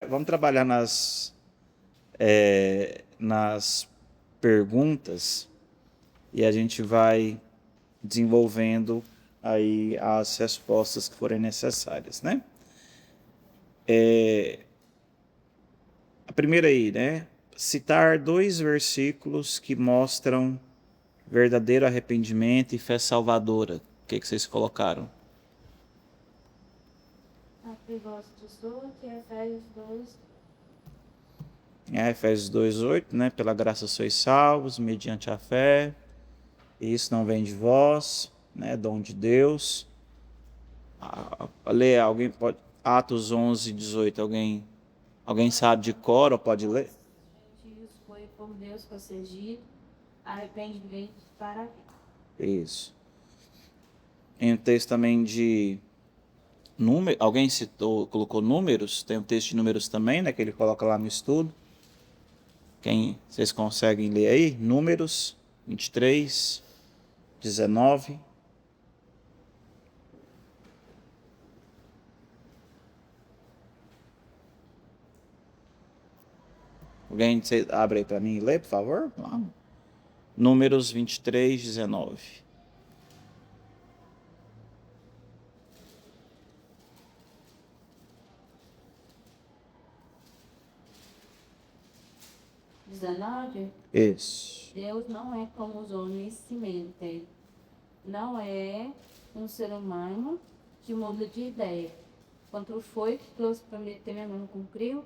vamos trabalhar nas perguntas e a gente vai desenvolvendo aí as respostas que forem necessárias, né? A primeira aí, né? Citar 2 versículos que mostram verdadeiro arrependimento e fé salvadora. O que vocês colocaram? Apegos dos 12 e Efésios 2. Efésios 2:8, né? Pela graça sois salvos, mediante a fé. E isso não vem de vós, né? Dom de Deus. Ler, alguém pode... Atos 11:18, alguém sabe de cor ou pode ler? Gentios foi por Deus concedido arrependimento para a vida. Isso. Em um texto também de número, alguém citou, colocou números, tem um texto de números também, né, que ele coloca lá no estudo. Vocês conseguem ler aí? Números 23, 19. Alguém abre aí para mim e lê, por favor? Números 23, 19. 19. Isso. Deus não é como os homens se mentem. Não é um ser humano que muda de ideia. Quando foi que Deus prometeu e não cumpriu,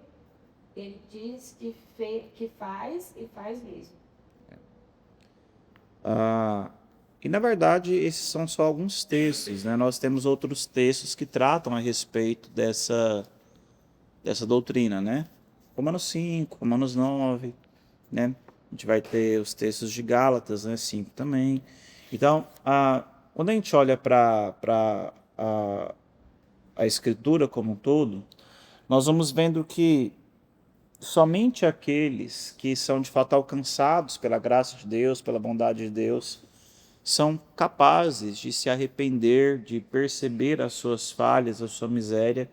ele diz que faz e faz mesmo. E na verdade, esses são só alguns textos, né? Nós temos outros textos que tratam a respeito dessa doutrina, né? Romanos 5, Romanos 9, né? A gente vai ter os textos de Gálatas, né? 5 também. Então, quando a gente olha para a Escritura como um todo, nós vamos vendo que somente aqueles que são de fato alcançados pela graça de Deus, pela bondade de Deus, são capazes de se arrepender, de perceber as suas falhas, a sua miséria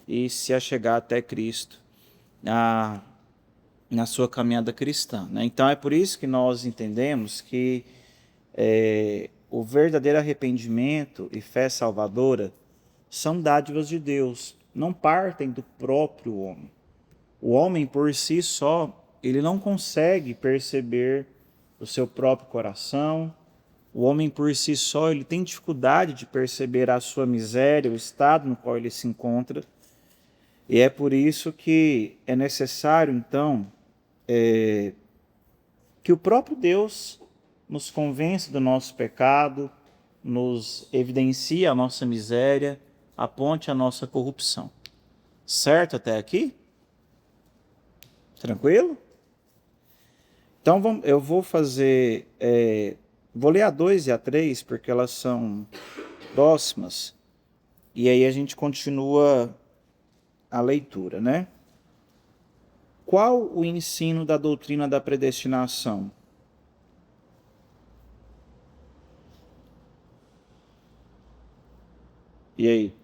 e se achegar até Cristo na sua caminhada cristã, né? Então é por isso que nós entendemos que o verdadeiro arrependimento e fé salvadora são dádivas de Deus, não partem do próprio homem. O homem por si só, ele não consegue perceber o seu próprio coração. O homem por si só, ele tem dificuldade de perceber a sua miséria, o estado no qual ele se encontra. E é por isso que é necessário, então, que o próprio Deus nos convença do nosso pecado, nos evidencie a nossa miséria, aponte a nossa corrupção. Certo até aqui? Tranquilo? Então eu vou fazer, vou ler a 2 e a 3 porque elas são próximas e aí a gente continua a leitura, né? Qual o ensino da doutrina da predestinação? E aí?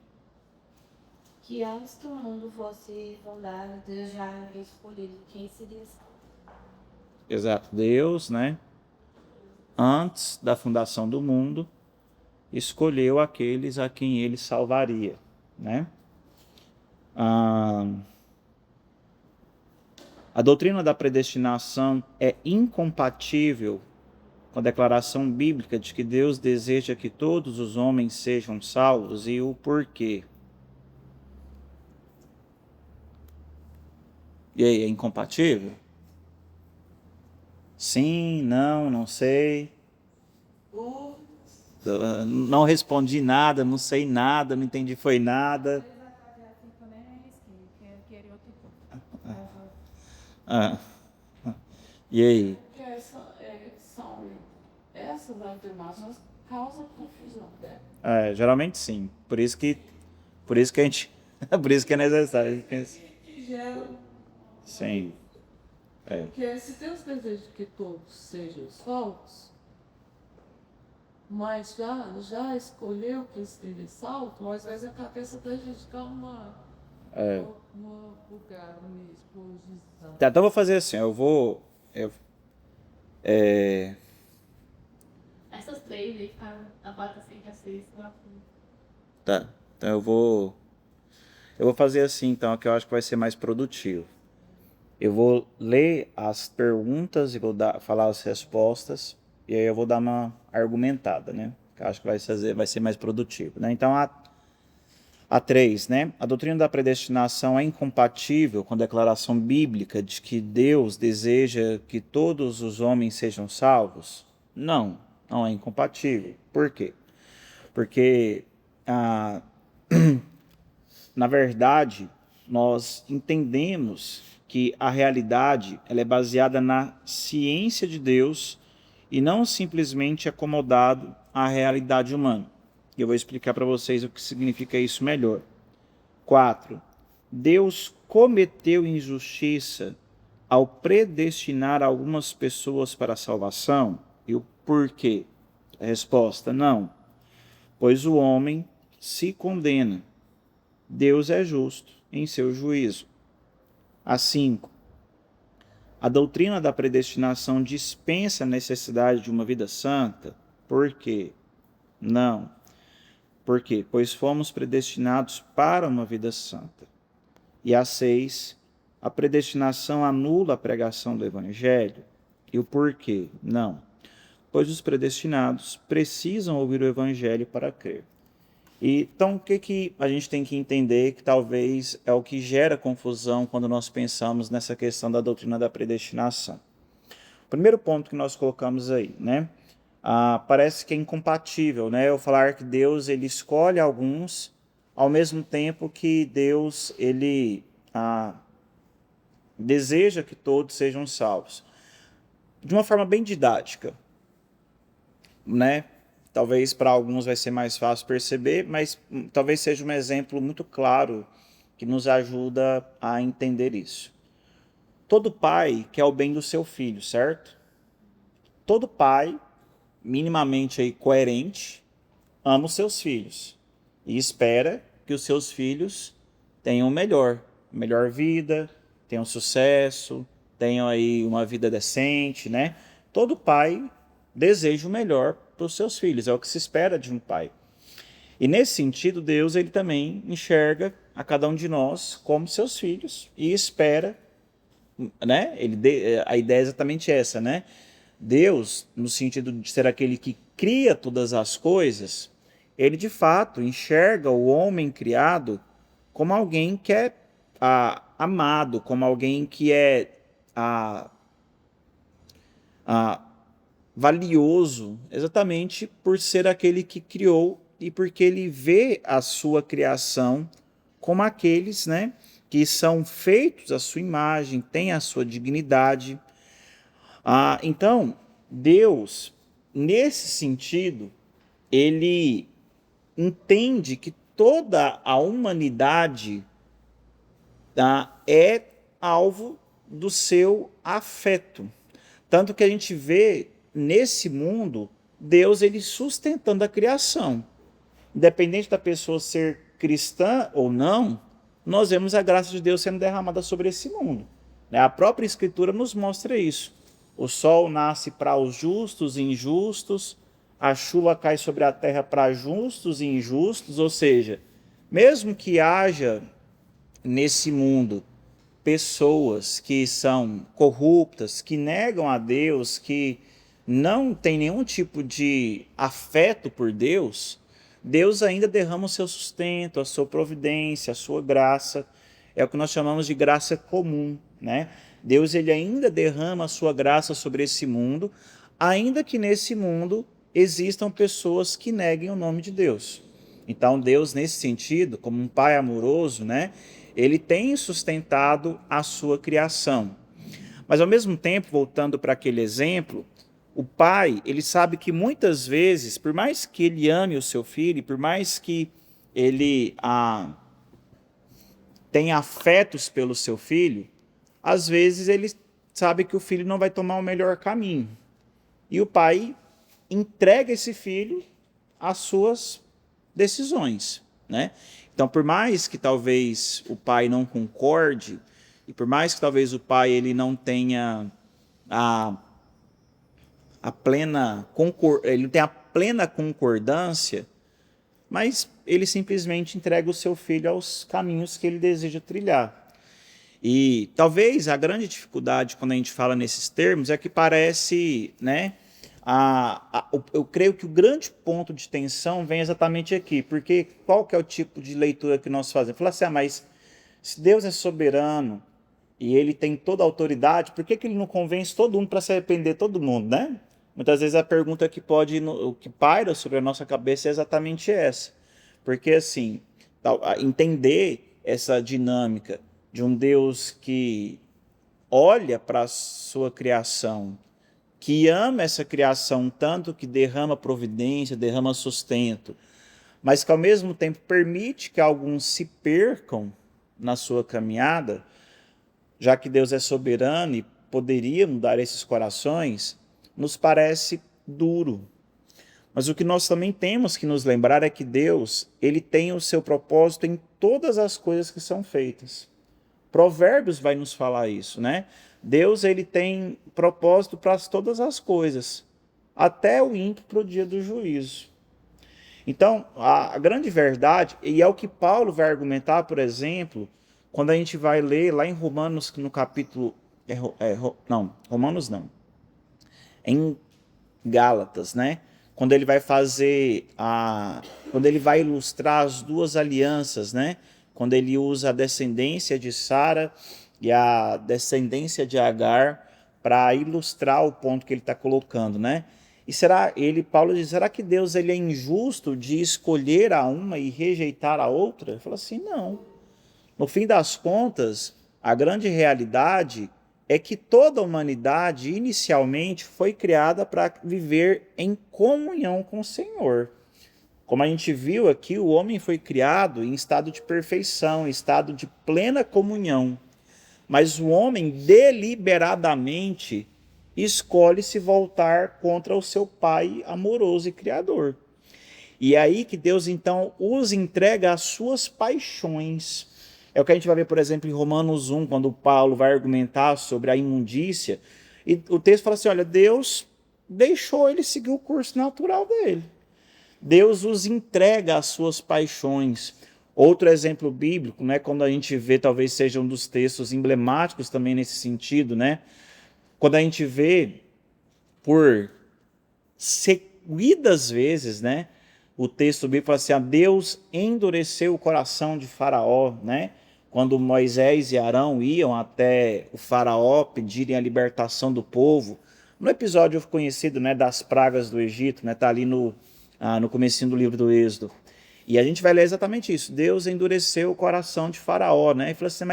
Que antes que o mundo fosse fundado, Deus já havia escolhido quem seria salvo. Exato, Deus, né? Antes da fundação do mundo, escolheu aqueles a quem ele salvaria, né? A doutrina da predestinação é incompatível com a declaração bíblica de que Deus deseja que todos os homens sejam salvos e o porquê. E aí, é incompatível? Sim, não, não sei. Não respondi nada, não sei nada, não entendi foi nada. Ah, e aí? Porque essas afirmações causam confusão, né? Geralmente sim. Por isso que a gente, por isso que é necessário. Que gera. Sim. Porque se Deus deseja que todos sejam salvos, mas já escolheu que esteja salvo, às vezes a cabeça da gente dá uma Uma lugar, uma exposição. Tá, então eu vou fazer assim, Essas três aí, a vaca sem cacete, tá, então eu vou fazer assim, então, que eu acho que vai ser mais produtivo. Eu vou ler as perguntas e vou falar as respostas, e aí eu vou dar uma argumentada, né? Que eu acho que vai ser mais produtivo, né? Então, a 3, né? A doutrina da predestinação é incompatível com a declaração bíblica de que Deus deseja que todos os homens sejam salvos? Não, não é incompatível. Por quê? Porque, ah, na verdade, nós entendemos que a realidade ela é baseada na ciência de Deus e não simplesmente acomodado à realidade humana. E eu vou explicar para vocês o que significa isso melhor. 4. Deus cometeu injustiça ao predestinar algumas pessoas para a salvação? E o porquê? A resposta: não. Pois o homem se condena. Deus é justo em seu juízo. A 5. A doutrina da predestinação dispensa a necessidade de uma vida santa? Por quê? Não. Por quê? Pois fomos predestinados para uma vida santa. E a 6, a predestinação anula a pregação do Evangelho? E o porquê? Não. Pois os predestinados precisam ouvir o Evangelho para crer. E, então, o que a gente tem que entender que talvez é o que gera confusão quando nós pensamos nessa questão da doutrina da predestinação? O primeiro ponto que nós colocamos aí, né? Parece que é incompatível, né? Eu falar que Deus ele escolhe alguns, ao mesmo tempo que Deus ele deseja que todos sejam salvos. De uma forma bem didática, né? Talvez para alguns vai ser mais fácil perceber, mas talvez seja um exemplo muito claro que nos ajuda a entender isso. Todo pai quer o bem do seu filho, certo? Todo pai, minimamente aí coerente, ama os seus filhos e espera que os seus filhos tenham melhor vida, tenham sucesso, tenham aí uma vida decente, né? Todo pai deseja o melhor para os seus filhos, é o que se espera de um pai. E nesse sentido, Deus ele também enxerga a cada um de nós como seus filhos e espera, né? A ideia é exatamente essa, né? Deus, no sentido de ser aquele que cria todas as coisas, ele de fato enxerga o homem criado como alguém que é amado, como alguém que é valioso, exatamente por ser aquele que criou e porque ele vê a sua criação como aqueles, né, que são feitos à sua imagem, têm a sua dignidade. Então, Deus, nesse sentido, ele entende que toda a humanidade é alvo do seu afeto. Tanto que a gente vê nesse mundo Deus ele sustentando a criação. Independente da pessoa ser cristã ou não, nós vemos a graça de Deus sendo derramada sobre esse mundo. A própria Escritura nos mostra isso. O sol nasce para os justos e injustos, a chuva cai sobre a terra para justos e injustos, ou seja, mesmo que haja nesse mundo pessoas que são corruptas, que negam a Deus, que não têm nenhum tipo de afeto por Deus, Deus ainda derrama o seu sustento, a sua providência, a sua graça. É o que nós chamamos de graça comum, né? Deus ele ainda derrama a sua graça sobre esse mundo, ainda que nesse mundo existam pessoas que neguem o nome de Deus. Então Deus, nesse sentido, como um pai amoroso, né, ele tem sustentado a sua criação. Mas ao mesmo tempo, voltando para aquele exemplo, o pai, ele sabe que muitas vezes, por mais que ele ame o seu filho, por mais que ele tenha afetos pelo seu filho, às vezes ele sabe que o filho não vai tomar o melhor caminho. E o pai entrega esse filho às suas decisões, né? Então, por mais que talvez o pai não concorde, e por mais que talvez o pai ele não tenha a ele tenha a plena concordância, mas ele simplesmente entrega o seu filho aos caminhos que ele deseja trilhar. E talvez a grande dificuldade quando a gente fala nesses termos é que parece, né? Eu creio que o grande ponto de tensão vem exatamente aqui, porque qual que é o tipo de leitura que nós fazemos? Falar assim, mas se Deus é soberano e ele tem toda a autoridade, por que ele não convence todo mundo para se arrepender, todo mundo, né? Muitas vezes a pergunta que paira sobre a nossa cabeça é exatamente essa. Porque assim, entender essa dinâmica de um Deus que olha para a sua criação, que ama essa criação tanto que derrama providência, derrama sustento, mas que ao mesmo tempo permite que alguns se percam na sua caminhada, já que Deus é soberano e poderia mudar esses corações, nos parece duro. Mas o que nós também temos que nos lembrar é que Deus, ele tem o seu propósito em todas as coisas que são feitas. Provérbios vai nos falar isso, né? Deus, ele tem propósito para todas as coisas, até o ímpio para o dia do juízo. Então, a grande verdade, e é o que Paulo vai argumentar, por exemplo, quando a gente vai ler lá em Romanos, no capítulo... Romanos não. Em Gálatas, né? Quando ele vai quando ele vai ilustrar as duas alianças, né? Quando ele usa a descendência de Sara e a descendência de Agar para ilustrar o ponto que ele está colocando, né? E Paulo diz, será que Deus ele é injusto de escolher a uma e rejeitar a outra? Ele fala assim, não. No fim das contas, a grande realidade é que toda a humanidade inicialmente foi criada para viver em comunhão com o Senhor. Como a gente viu aqui, o homem foi criado em estado de perfeição, em estado de plena comunhão. Mas o homem deliberadamente escolhe se voltar contra o seu pai amoroso e criador. E é aí que Deus então os entrega às suas paixões. É o que a gente vai ver, por exemplo, em Romanos 1, quando Paulo vai argumentar sobre a imundícia. E o texto fala assim, olha, Deus deixou ele seguir o curso natural dele. Deus os entrega às suas paixões. Outro exemplo bíblico, né, quando a gente vê, talvez seja um dos textos emblemáticos também nesse sentido, né, quando a gente vê por seguidas vezes, né, o texto bíblico fala assim, Deus endureceu o coração de Faraó, né, quando Moisés e Arão iam até o Faraó pedirem a libertação do povo, no episódio conhecido, né, das pragas do Egito, né, tá ali no comecinho do livro do Êxodo. E a gente vai ler exatamente isso. Deus endureceu o coração de Faraó, né? E falou assim,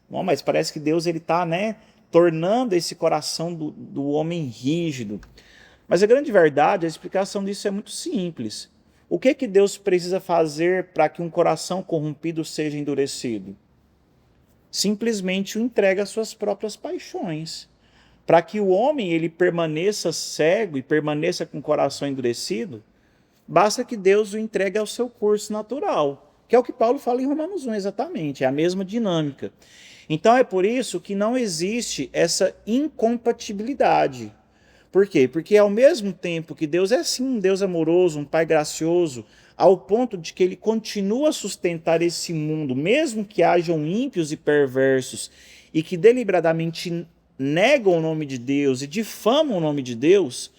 mas parece que Deus ele tá, né, tornando esse coração do homem rígido. Mas a grande verdade, a explicação disso é muito simples. O que Deus precisa fazer para que um coração corrompido seja endurecido? Simplesmente o entrega às suas próprias paixões. Para que o homem ele permaneça cego e permaneça com o coração endurecido, basta que Deus o entregue ao seu curso natural, que é o que Paulo fala em Romanos 1 exatamente, é a mesma dinâmica. Então é por isso que não existe essa incompatibilidade. Por quê? Porque ao mesmo tempo que Deus é sim um Deus amoroso, um Pai gracioso, ao ponto de que ele continua a sustentar esse mundo, mesmo que hajam ímpios e perversos, e que deliberadamente negam o nome de Deus e difamam o nome de Deus,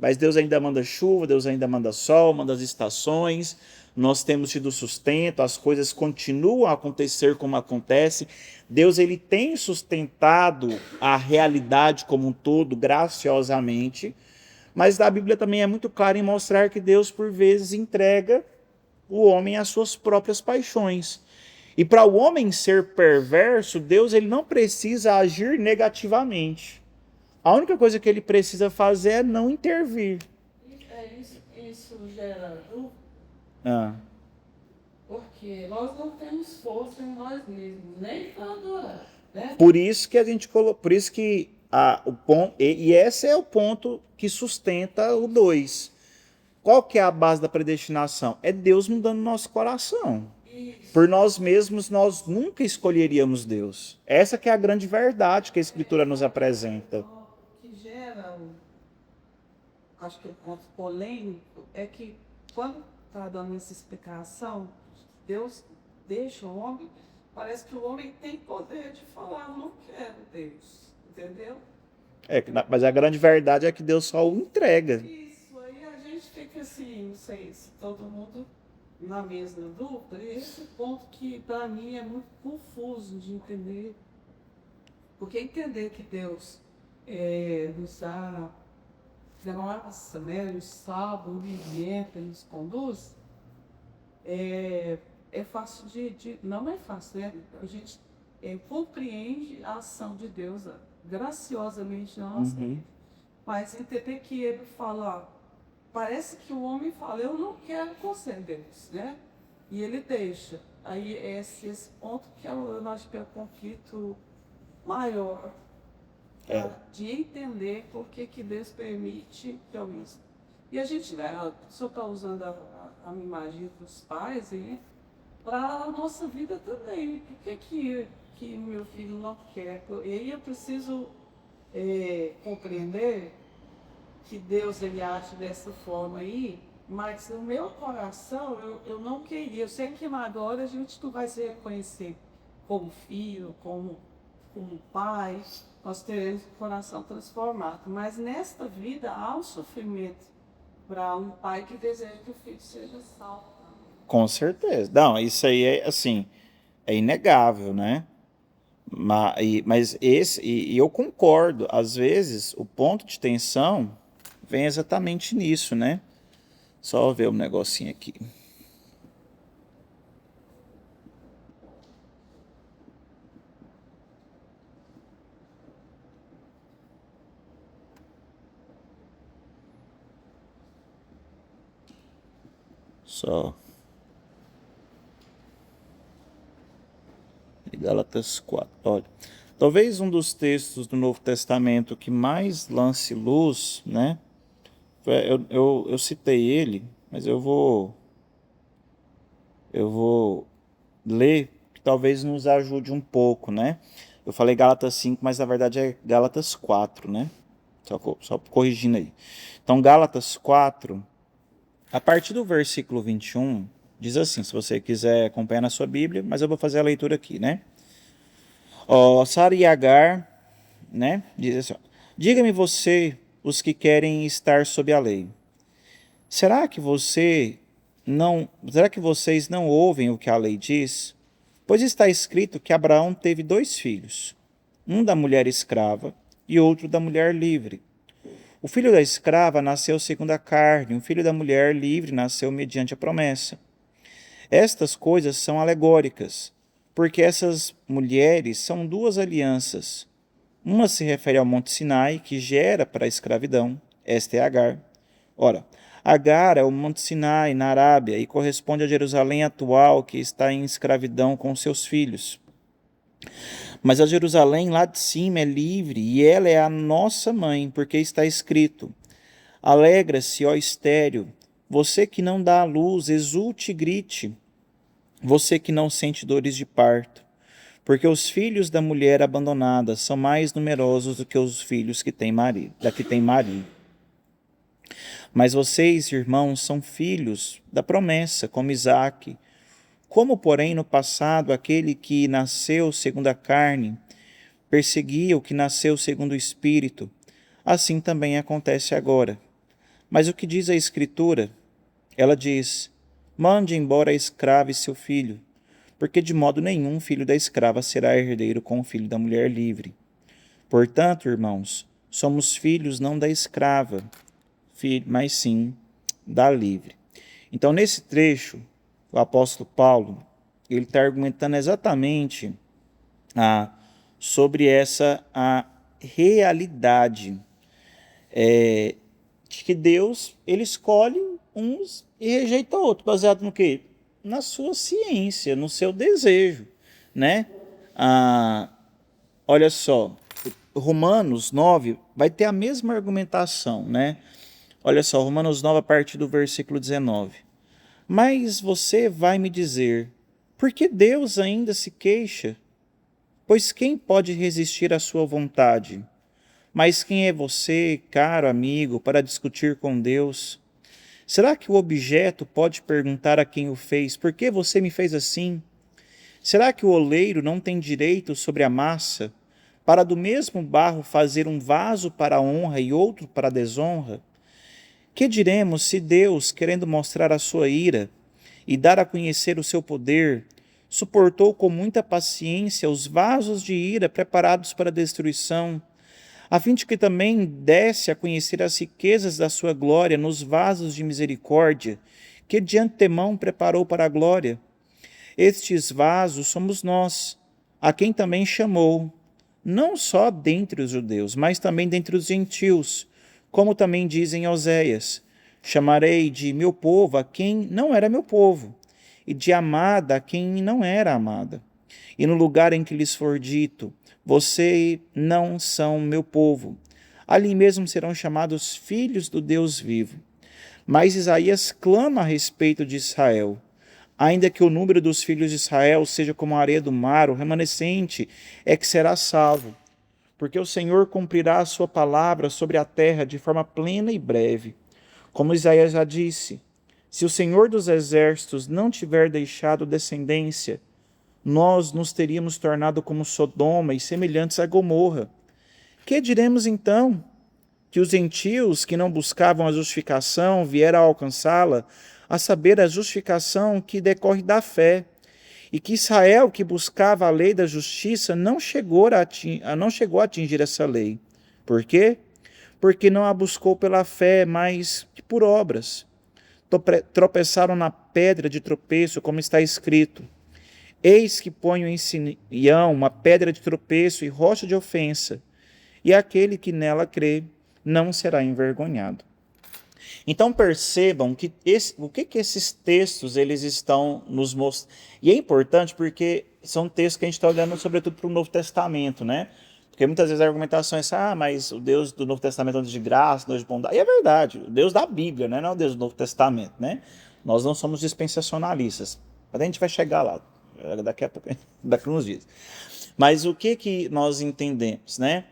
mas Deus ainda manda chuva, Deus ainda manda sol, manda as estações, nós temos tido sustento, as coisas continuam a acontecer como acontece. Deus ele tem sustentado a realidade como um todo, graciosamente, mas a Bíblia também é muito clara em mostrar que Deus, por vezes, entrega o homem às suas próprias paixões. E para o homem ser perverso, Deus ele não precisa agir negativamente. A única coisa que ele precisa fazer é não intervir. Isso gera dúvida, Ah. porque nós não temos força em nós mesmos, nem para adorar, né? Por isso que a gente colocou, por isso que o ponto, e esse é o ponto que sustenta o 2. Qual que é a base da predestinação? É Deus mudando nosso coração. E Por nós mesmos, nós nunca escolheríamos Deus. Essa que é a grande verdade que a Escritura nos apresenta. O que gera, acho que o ponto polêmico, é que quando está dando essa explicação, Deus deixa o homem, parece que o homem tem poder de falar, não quero Deus, entendeu? Mas a grande verdade é que Deus só o entrega. Isso, aí a gente fica assim, não sei se todo mundo na mesma dúvida, e esse ponto que para mim é muito confuso de entender. Porque entender que Deus nos dá graça, né, nos salva, nos alimenta, nos conduz, é fácil não é fácil, né? A gente compreende a ação de Deus graciosamente na nossa vida. Mas entender que ele fala, parece que o homem fala, eu não quero com Deus, né? E ele deixa. Aí esse ponto que eu acho que é o conflito maior de entender por que Deus permite isso. E a gente, né, o senhor está usando a imagem dos pais aí, para a nossa vida também. Por que meu filho não quer? E aí eu preciso compreender que Deus ele age dessa forma aí, mas no meu coração eu não queria. Eu sei que agora a gente não vai se reconhecer como filho, como pai, nós teremos o coração transformado. Mas nesta vida há um sofrimento para um pai que deseja que o filho seja salvo. Com certeza. Não, isso aí é assim, é inegável, né? Mas eu concordo, às vezes o ponto de tensão vem exatamente nisso, né? Só ver um negocinho aqui. Só. Gálatas 4. Olha, talvez um dos textos do Novo Testamento que mais lance luz, né? Eu citei ele, mas eu vou ler, que talvez nos ajude um pouco, né? Eu falei Gálatas 5, mas na verdade é Gálatas 4, né? Só corrigindo aí. Então, Gálatas 4, a partir do versículo 21, diz assim, se você quiser acompanhar na sua Bíblia, mas eu vou fazer a leitura aqui, né? Sara e Agar, né? Diz assim, diga-me você, os que querem estar sob a lei. Será que vocês não ouvem o que a lei diz? Pois está escrito que Abraão teve 2 filhos, um da mulher escrava e outro da mulher livre. O filho da escrava nasceu segundo a carne, o filho da mulher livre nasceu mediante a promessa. Estas coisas são alegóricas, porque essas mulheres são 2 alianças. Uma se refere ao Monte Sinai, que gera para a escravidão. Esta é Agar. Ora, Agar é o Monte Sinai, na Arábia, e corresponde a Jerusalém atual, que está em escravidão com seus filhos. Mas a Jerusalém lá de cima é livre, e ela é a nossa mãe, porque está escrito: alegra-se, ó estéril, você que não dá à luz, exulte e grite, você que não sente dores de parto, porque os filhos da mulher abandonada são mais numerosos do que os filhos que têm marido, da que tem marido. Mas vocês, irmãos, são filhos da promessa, como Isaque. Como, porém, no passado, aquele que nasceu segundo a carne perseguia o que nasceu segundo o Espírito, assim também acontece agora. Mas o que diz a Escritura? Ela diz: mande embora a escrava e seu filho, porque de modo nenhum filho da escrava será herdeiro com o filho da mulher livre. Portanto, irmãos, somos filhos não da escrava, mas sim da livre. Então, nesse trecho, o apóstolo Paulo ele está argumentando exatamente sobre essa realidade de que Deus ele escolhe uns e rejeita outros, baseado no quê? Na sua ciência, no seu desejo, né? Olha só, Romanos 9 vai ter a mesma argumentação, né? Olha só, Romanos 9 a partir do versículo 19. Mas você vai me dizer, Por que Deus ainda se queixa? Pois quem pode resistir à sua vontade? Mas quem é você, caro amigo, para discutir com Deus? Será que o objeto pode perguntar a quem o fez: por que você me fez assim? Será que o oleiro não tem direito sobre a massa, para do mesmo barro fazer um vaso para a honra e outro para a desonra? Que diremos se Deus, querendo mostrar a sua ira e dar a conhecer o seu poder, suportou com muita paciência os vasos de ira preparados para a destruição, a fim de que também desse a conhecer as riquezas da sua glória nos vasos de misericórdia, que de antemão preparou para a glória? Estes vasos somos nós, a quem também chamou, não só dentre os judeus, mas também dentre os gentios, como também dizem Oséias: chamarei de meu povo a quem não era meu povo, e de amada a quem não era amada. E no lugar em que lhes for dito: vocês não são meu povo, ali mesmo serão chamados filhos do Deus vivo. Mas Isaías clama a respeito de Israel: ainda que o número dos filhos de Israel seja como a areia do mar, o remanescente é que será salvo, porque o Senhor cumprirá a sua palavra sobre a terra de forma plena e breve. Como Isaías já disse: se o Senhor dos exércitos não tiver deixado descendência, nós nos teríamos tornado como Sodoma e semelhantes a Gomorra. Que diremos então? Que os gentios que não buscavam a justificação vieram a alcançá-la, a saber, a justificação que decorre da fé, e que Israel, que buscava a lei da justiça, não chegou a atingir essa lei. Por quê? Porque não a buscou pela fé, mas por obras. Tropeçaram na pedra de tropeço, como está escrito: eis que ponho em Sião uma pedra de tropeço e rocha de ofensa, e aquele que nela crê não será envergonhado. Então percebam que o que esses textos eles estão nos mostrando. E é importante porque são textos que a gente está olhando sobretudo para o Novo Testamento, né? Porque muitas vezes a argumentação é essa: mas o Deus do Novo Testamento é um Deus de graça, Deus de bondade. E é verdade, o Deus da Bíblia, né? Não é o Deus do Novo Testamento, né? Nós não somos dispensacionalistas. Mas a gente vai chegar lá, daqui a pouco, daqui a uns dias. Mas o que nós entendemos, né?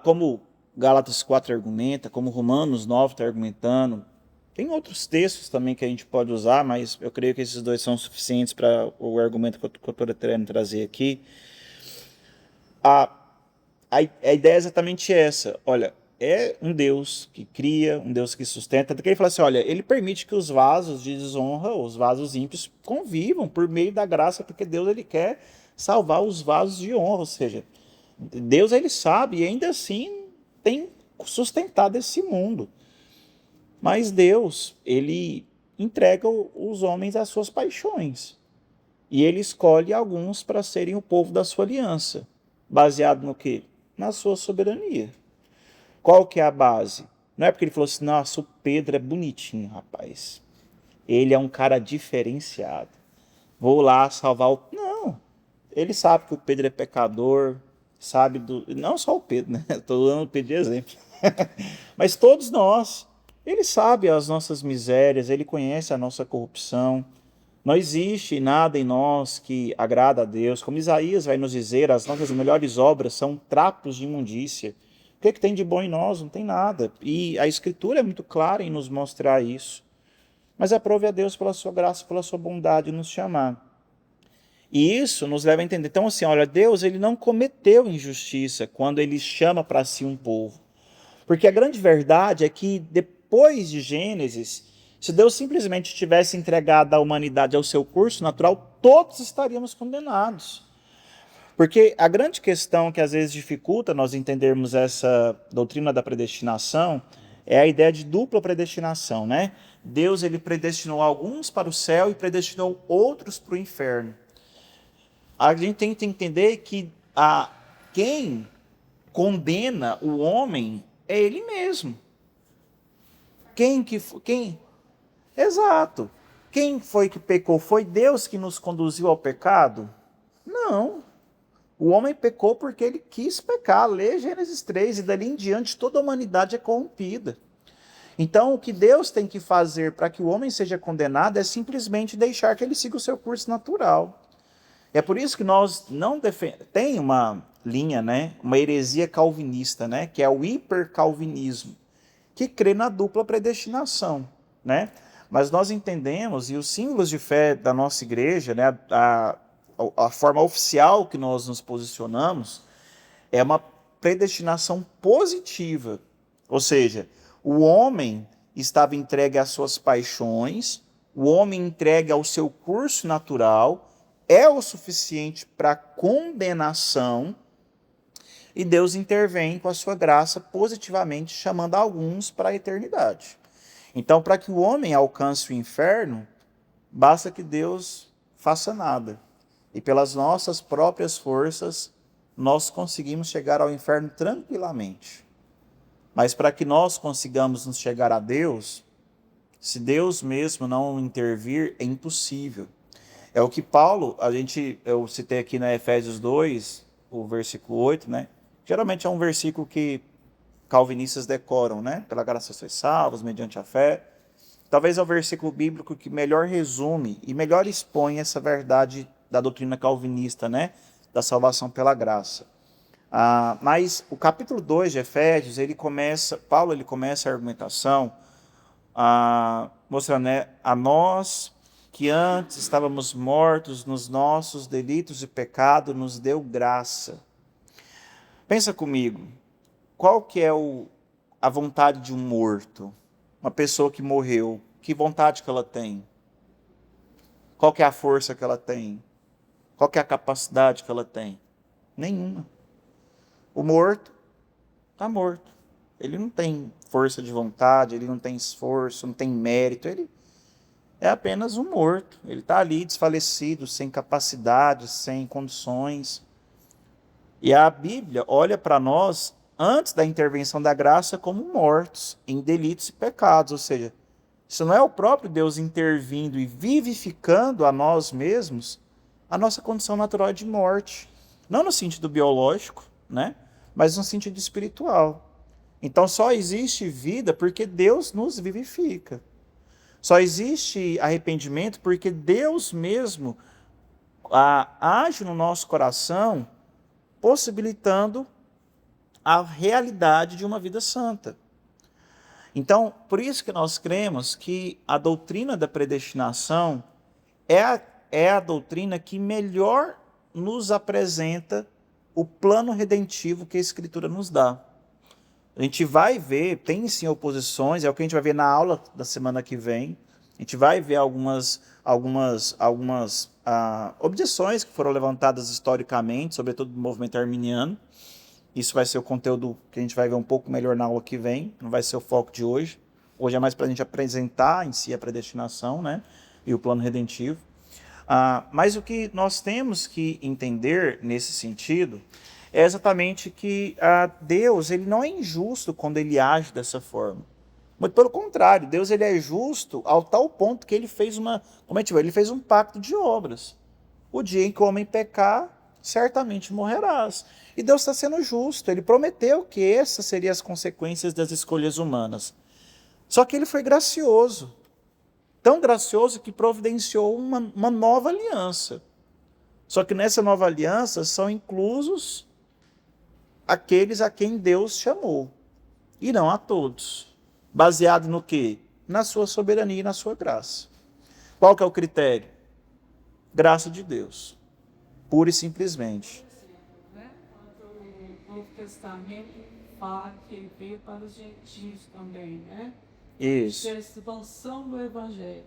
Como Gálatas 4 argumenta, como Romanos 9 está argumentando. Tem outros textos também que a gente pode usar, mas eu creio que esses dois são suficientes para o argumento que eu estou querendo trazer aqui. A ideia é exatamente essa. Olha, é um Deus que cria, um Deus que sustenta. Porque ele fala assim: olha, ele permite que os vasos de desonra, os vasos ímpios, convivam por meio da graça, porque Deus ele quer salvar os vasos de honra. Ou seja, Deus ele sabe e ainda assim tem sustentado esse mundo. Mas Deus, ele entrega os homens às suas paixões. E ele escolhe alguns para serem o povo da sua aliança. Baseado no quê? Na sua soberania. Qual que é a base? Não é porque ele falou assim: nossa, o Pedro é bonitinho, rapaz. Ele é um cara diferenciado. Vou lá salvar o... Não. Ele sabe que o Pedro é pecador, sabe do... Não só o Pedro, né? Estou dando o Pedro de exemplo. Mas todos nós. Ele sabe as nossas misérias, ele conhece a nossa corrupção. Não existe nada em nós que agrada a Deus. Como Isaías vai nos dizer, as nossas melhores obras são trapos de imundícia. O que tem de bom em nós? Não tem nada. E a Escritura é muito clara em nos mostrar isso. Mas aprove a Deus pela sua graça, pela sua bondade nos chamar. E isso nos leva a entender. Então, assim, olha, Deus ele não cometeu injustiça quando ele chama para si um povo. Porque a grande verdade é que depois de Gênesis, se Deus simplesmente tivesse entregado a humanidade ao seu curso natural, todos estaríamos condenados. Porque a grande questão que às vezes dificulta nós entendermos essa doutrina da predestinação é a ideia de dupla predestinação, né? Deus ele predestinou alguns para o céu e predestinou outros para o inferno. A gente tem que entender que quem condena o homem é ele mesmo. Quem? Exato. Quem foi que pecou? Foi Deus que nos conduziu ao pecado? Não. O homem pecou porque ele quis pecar. Lê Gênesis 3 e dali em diante toda a humanidade é corrompida. Então, o que Deus tem que fazer para que o homem seja condenado é simplesmente deixar que ele siga o seu curso natural. É por isso que nós não defendemos. Tem uma linha, né, uma heresia calvinista, né, que é o hipercalvinismo, que crê na dupla predestinação, né? Mas nós entendemos, e os símbolos de fé da nossa igreja, né, a forma oficial que nós nos posicionamos, é uma predestinação positiva. Ou seja, o homem estava entregue às suas paixões, o homem entregue ao seu curso natural, é o suficiente para condenação, e Deus intervém com a sua graça positivamente, chamando alguns para a eternidade. Então, para que o homem alcance o inferno, basta que Deus faça nada. E pelas nossas próprias forças, nós conseguimos chegar ao inferno tranquilamente. Mas para que nós consigamos nos chegar a Deus, se Deus mesmo não intervir, é impossível. É o que Paulo, eu citei aqui na Efésios 2, o versículo 8, né? Geralmente é um versículo que calvinistas decoram, né? Pela graça sois salvos, mediante a fé. Talvez é o versículo bíblico que melhor resume e melhor expõe essa verdade da doutrina calvinista, né? Da salvação pela graça. Mas o capítulo 2 de Efésios, Paulo começa a argumentação mostrando, né, a nós que antes estávamos mortos nos nossos delitos e pecado, nos deu graça. Pensa comigo, qual que é a vontade de um morto? Uma pessoa que morreu, que vontade que ela tem? Qual que é a força que ela tem? Qual que é a capacidade que ela tem? Nenhuma. O morto está morto. Ele não tem força de vontade, ele não tem esforço, não tem mérito, ele é apenas um morto. Ele está ali desfalecido, sem capacidade, sem condições. E a Bíblia olha para nós, antes da intervenção da graça, como mortos em delitos e pecados. Ou seja, isso não é o próprio Deus intervindo e vivificando a nós mesmos, a nossa condição natural é de morte. Não no sentido biológico, né? Mas no sentido espiritual. Então só existe vida porque Deus nos vivifica. Só existe arrependimento porque Deus mesmo age no nosso coração, possibilitando a realidade de uma vida santa. Então, por isso que nós cremos que a doutrina da predestinação é a doutrina que melhor nos apresenta o plano redentivo que a Escritura nos dá. A gente vai ver, tem sim oposições, é o que a gente vai ver na aula da semana que vem. A gente vai ver algumas objeções que foram levantadas historicamente, sobretudo do movimento arminiano. Isso vai ser o conteúdo que a gente vai ver um pouco melhor na aula que vem, não vai ser o foco de hoje. Hoje é mais para a gente apresentar em si a predestinação, né, e o plano redentivo. Mas o que nós temos que entender nesse sentido é exatamente que Deus ele não é injusto quando ele age dessa forma. Muito pelo contrário, Deus ele é justo ao tal ponto que ele fez ele fez um pacto de obras. O dia em que o homem pecar, certamente morrerás. E Deus está sendo justo, ele prometeu que essas seriam as consequências das escolhas humanas. Só que ele foi gracioso, tão gracioso que providenciou uma nova aliança. Só que nessa nova aliança são inclusos aqueles a quem Deus chamou, e não a todos. Baseado no quê? Na sua soberania e na sua graça. Qual que é o critério? Graça de Deus, pura e simplesmente. O Novo Testamento fala que ele veio para os gentios também, né? Isso. A expansão do Evangelho.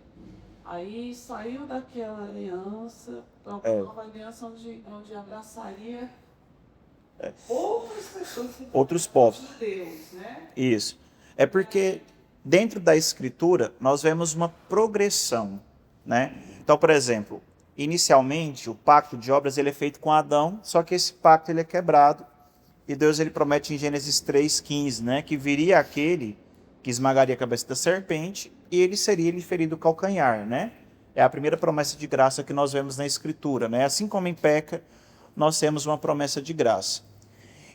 Aí saiu daquela aliança para uma nova aliança onde abraçaria outras pessoas, outros povos. De Deus, né? Isso. É porque dentro da Escritura nós vemos uma progressão, né? Então, por exemplo, inicialmente o pacto de obras ele é feito com Adão, só que esse pacto ele é quebrado e Deus ele promete em Gênesis 3:15, né, que viria aquele que esmagaria a cabeça da serpente e ele seria lhe ferido o calcanhar, né? É a primeira promessa de graça que nós vemos na Escritura, né? Assim como em peca, nós temos uma promessa de graça.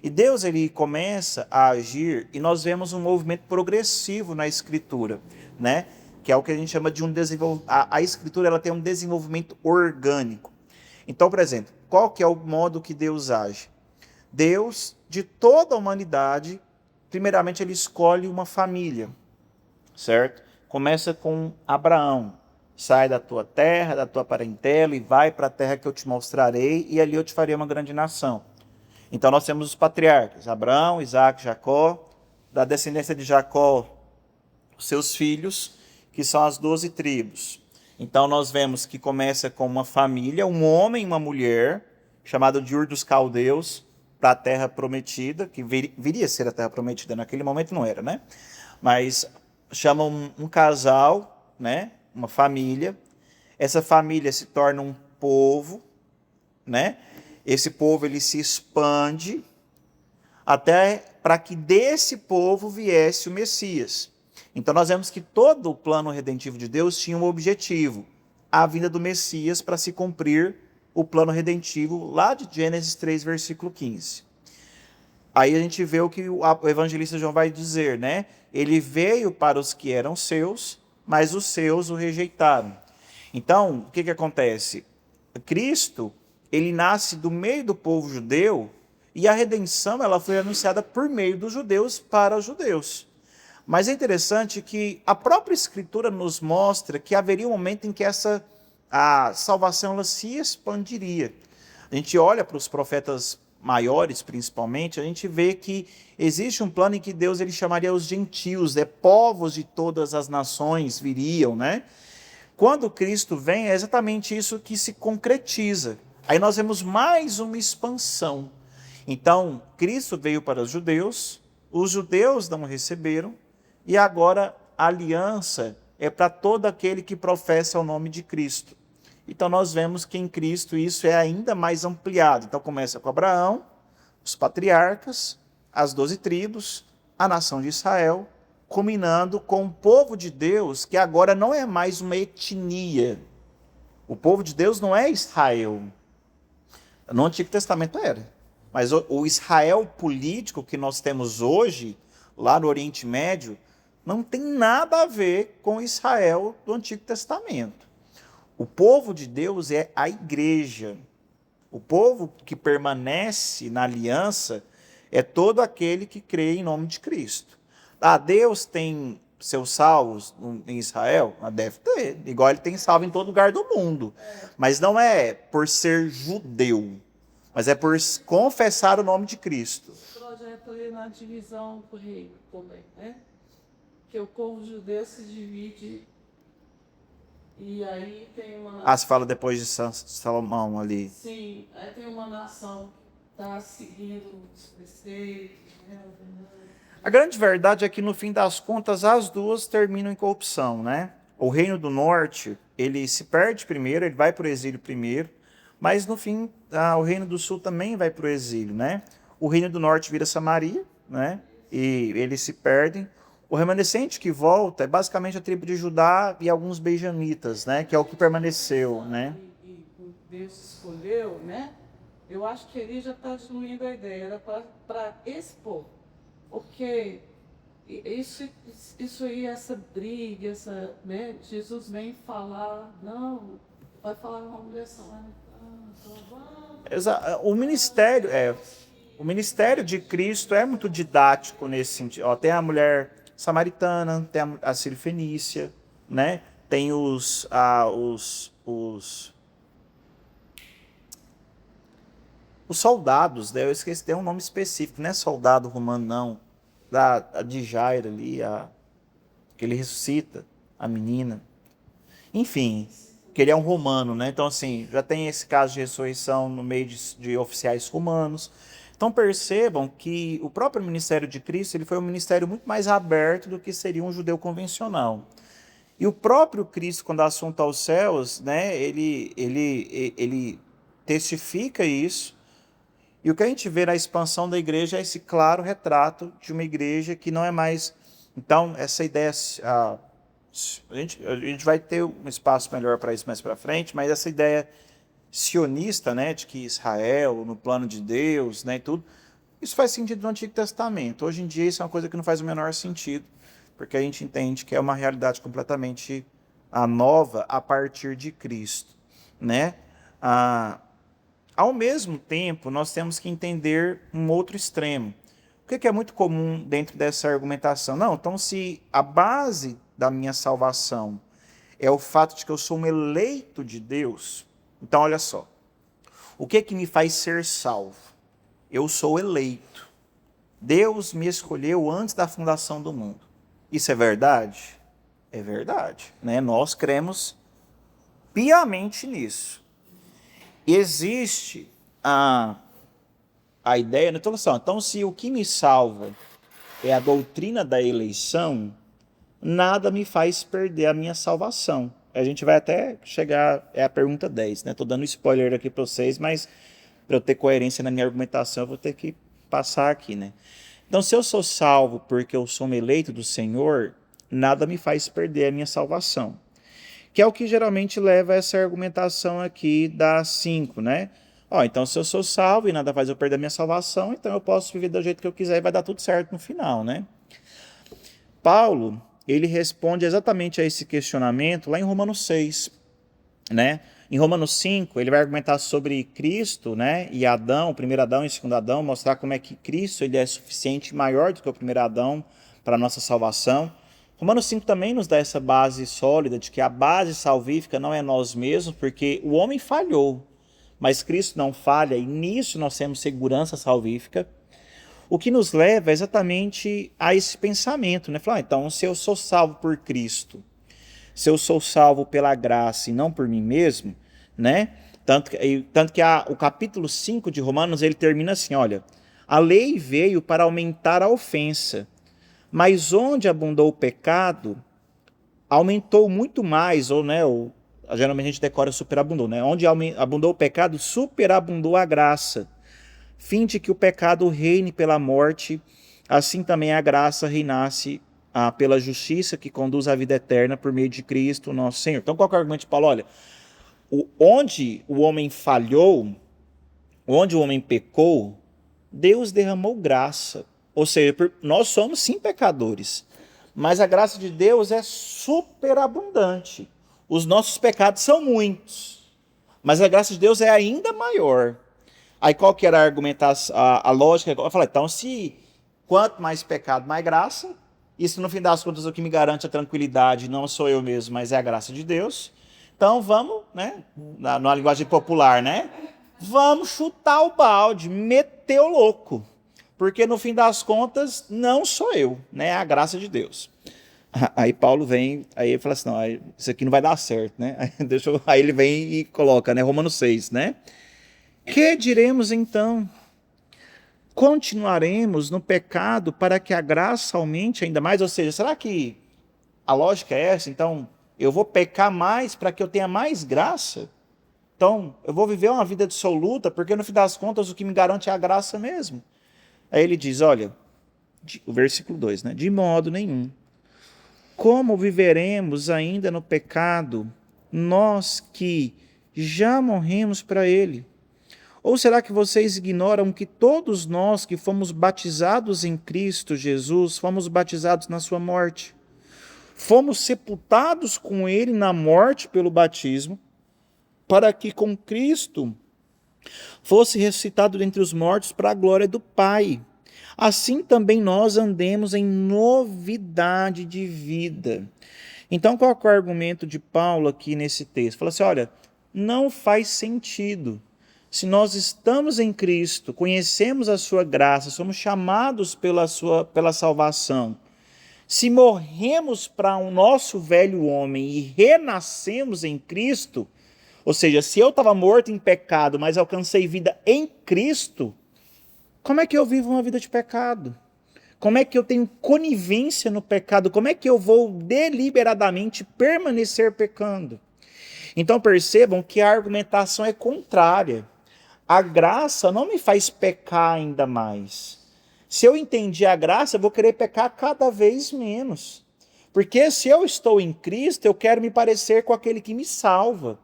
E Deus ele começa a agir e nós vemos um movimento progressivo na Escritura, né? Que é o que a gente chama de um desenvolvimento. A Escritura ela tem um desenvolvimento orgânico. Então, por exemplo, qual que é o modo que Deus age? Deus, de toda a humanidade, primeiramente ele escolhe uma família, certo? Começa com Abraão. Sai da tua terra, da tua parentela e vai para a terra que eu te mostrarei e ali eu te farei uma grande nação. Então nós temos os patriarcas, Abraão, Isaac, Jacó, da descendência de Jacó, os seus filhos, que são as 12 tribos. Então nós vemos que começa com uma família, um homem e uma mulher, chamado de Ur dos Caldeus, para a terra prometida, que viria a ser a terra prometida, naquele momento não era, né? Mas chama um casal, né? Uma família. Essa família se torna um povo, né? Esse povo ele se expande até para que desse povo viesse o Messias. Então nós vemos que todo o plano redentivo de Deus tinha um objetivo, a vinda do Messias para se cumprir o plano redentivo lá de Gênesis 3, versículo 15. Aí a gente vê o que o evangelista João vai dizer, né? Ele veio para os que eram seus, mas os seus o rejeitaram. Então, o que acontece? Cristo, ele nasce do meio do povo judeu e a redenção ela foi anunciada por meio dos judeus para os judeus. Mas é interessante que a própria Escritura nos mostra que haveria um momento em que a salvação ela se expandiria. A gente olha para os profetas maiores, principalmente, a gente vê que existe um plano em que Deus ele chamaria os gentios, povos de todas as nações viriam, né? Quando Cristo vem, é exatamente isso que se concretiza. Aí nós vemos mais uma expansão. Então, Cristo veio para os judeus não o receberam, e agora a aliança é para todo aquele que professa o nome de Cristo. Então nós vemos que em Cristo isso é ainda mais ampliado. Então começa com Abraão, os patriarcas, as 12 tribos, a nação de Israel, culminando com o povo de Deus, que agora não é mais uma etnia. O povo de Deus não é Israel. No Antigo Testamento era. Mas o Israel político que nós temos hoje, lá no Oriente Médio, não tem nada a ver com Israel do Antigo Testamento. O povo de Deus é a igreja. O povo que permanece na aliança é todo aquele que crê em nome de Cristo. Deus tem seus salvos em Israel? Deve ter, igual ele tem salvo em todo lugar do mundo. Mas não é por ser judeu, mas é por confessar o nome de Cristo. O projeto ali na divisão do reino também, né? Que o povo judeu se divide e aí tem uma... Se fala depois de Salomão ali. Sim, aí tem uma nação que está seguindo os preceitos, né? A grande verdade é que, no fim das contas, as duas terminam em corrupção, né? O Reino do Norte, ele se perde primeiro, ele vai para o exílio primeiro, mas, no fim, o Reino do Sul também vai para o exílio, né? O Reino do Norte vira Samaria, né? E eles se perdem. O remanescente que volta é basicamente a tribo de Judá e alguns benjamitas, né? Que é o que permaneceu, né? E Deus escolheu, né? Eu acho que ele já está diluindo a ideia, era para esse povo. Porque isso aí, essa briga, né? Jesus vem falar, não, vai falar uma mulher samaritana. O ministério de Cristo é muito didático nesse sentido. Tem a mulher samaritana, tem a Sírio-Fenícia, né? Tem os soldados, né? Eu esqueci, tem um nome específico, não é soldado romano, não. A de Jairo ali, que ele ressuscita a menina. Enfim, que ele é um romano, né? Então, assim, já tem esse caso de ressurreição no meio de oficiais romanos. Então, percebam que o próprio ministério de Cristo ele foi um ministério muito mais aberto do que seria um judeu convencional. E o próprio Cristo, quando assunto aos céus, né, ele testifica isso. E o que a gente vê na expansão da igreja é esse claro retrato de uma igreja que não é mais... Então, essa ideia... a gente vai ter um espaço melhor para isso mais para frente, mas essa ideia sionista, né, de que Israel, no plano de Deus, né, e tudo, Isso faz sentido no Antigo Testamento. Hoje em dia isso é uma coisa que não faz o menor sentido, porque a gente entende que é uma realidade completamente nova a partir de Cristo, né? Ao mesmo tempo, nós temos que entender um outro extremo. O que é muito comum dentro dessa argumentação? Não, então se a base da minha salvação é o fato de que eu sou um eleito de Deus, então olha só, o que me faz ser salvo? Eu sou eleito. Deus me escolheu antes da fundação do mundo. Isso é verdade? É verdade, né? Nós cremos piamente nisso. Existe a ideia, então se o que me salva é a doutrina da eleição, nada me faz perder a minha salvação. A gente vai até chegar, é a pergunta 10, né? Estou dando spoiler aqui para vocês, mas para eu ter coerência na minha argumentação, eu vou ter que passar aqui, né? Então, se eu sou salvo porque eu sou um eleito do Senhor, nada me faz perder a minha salvação. Que é o que geralmente leva a essa argumentação aqui da 5, né? Então se eu sou salvo e nada faz eu perder a minha salvação, então eu posso viver do jeito que eu quiser e vai dar tudo certo no final, né? Paulo, ele responde exatamente a esse questionamento lá em Romanos 6, né? Em Romanos 5, ele vai argumentar sobre Cristo, né? E Adão, o primeiro Adão e o segundo Adão, mostrar como é que Cristo ele é suficiente, maior do que o primeiro Adão para a nossa salvação. Romanos 5 também nos dá essa base sólida de que a base salvífica não é nós mesmos, porque o homem falhou, mas Cristo não falha e nisso nós temos segurança salvífica. O que nos leva exatamente a esse pensamento, né? Falar, então, se eu sou salvo por Cristo, se eu sou salvo pela graça e não por mim mesmo, né? Tanto que o capítulo 5 de Romanos, ele termina assim, olha, a lei veio para aumentar a ofensa, mas onde abundou o pecado, aumentou muito mais, geralmente a gente decora superabundou, né? Onde abundou o pecado, superabundou a graça, fim de que o pecado reine pela morte, assim também a graça reinasse pela justiça que conduz à vida eterna por meio de Cristo, nosso Senhor. Então, qual é o argumento de Paulo? Olha, onde o homem falhou, onde o homem pecou, Deus derramou graça. Ou seja, nós somos sim pecadores, mas a graça de Deus é superabundante. Os nossos pecados são muitos, mas a graça de Deus é ainda maior. Aí qual que era a argumentação, a lógica? Eu falei, então se quanto mais pecado, mais graça, isso no fim das contas o que me garante a tranquilidade não sou eu mesmo, mas é a graça de Deus. Então vamos, né, na linguagem popular, né, vamos chutar o balde, meter o louco, porque no fim das contas não sou eu, né, é a graça de Deus. Aí Paulo vem, aí ele fala assim, não, isso aqui não vai dar certo, né, aí ele vem e coloca, né, Romanos 6, né, que diremos então? Continuaremos no pecado para que a graça aumente ainda mais? Ou seja, será que a lógica é essa? Então, eu vou pecar mais para que eu tenha mais graça? Então, eu vou viver uma vida dissoluta, porque no fim das contas o que me garante é a graça mesmo. Aí ele diz, olha, o versículo 2, né? De modo nenhum. Como viveremos ainda no pecado, nós que já morremos para ele? Ou será que vocês ignoram que todos nós que fomos batizados em Cristo Jesus, fomos batizados na sua morte? Fomos sepultados com ele na morte pelo batismo, para que com Cristo fosse ressuscitado dentre os mortos para a glória do Pai. Assim também nós andemos em novidade de vida. Então qual é o argumento de Paulo aqui nesse texto? Fala assim, olha, não faz sentido. Se nós estamos em Cristo, conhecemos a sua graça, somos chamados pela salvação, se morremos para o nosso velho homem e renascemos em Cristo, ou seja, se eu estava morto em pecado, mas alcancei vida em Cristo, como é que eu vivo uma vida de pecado? Como é que eu tenho conivência no pecado? Como é que eu vou deliberadamente permanecer pecando? Então percebam que a argumentação é contrária. A graça não me faz pecar ainda mais. Se eu entendi a graça, eu vou querer pecar cada vez menos. Porque se eu estou em Cristo, eu quero me parecer com aquele que me salva.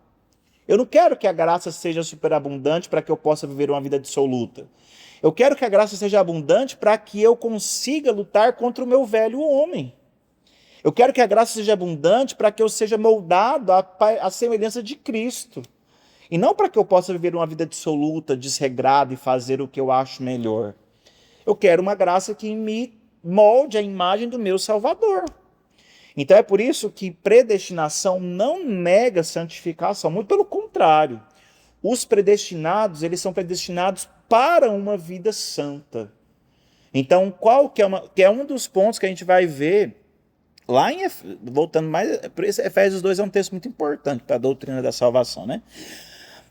Eu não quero que a graça seja superabundante para que eu possa viver uma vida dissoluta. Eu quero que a graça seja abundante para que eu consiga lutar contra o meu velho homem. Eu quero que a graça seja abundante para que eu seja moldado à semelhança de Cristo. E não para que eu possa viver uma vida dissoluta, desregrada e fazer o que eu acho melhor. Eu quero uma graça que me molde a imagem do meu Salvador. Então é por isso que predestinação não nega santificação, muito pelo contrário. Os predestinados, eles são predestinados para uma vida santa. Então, que é um dos pontos que a gente vai ver lá em voltando mais, por isso Efésios 2 é um texto muito importante para a doutrina da salvação, né?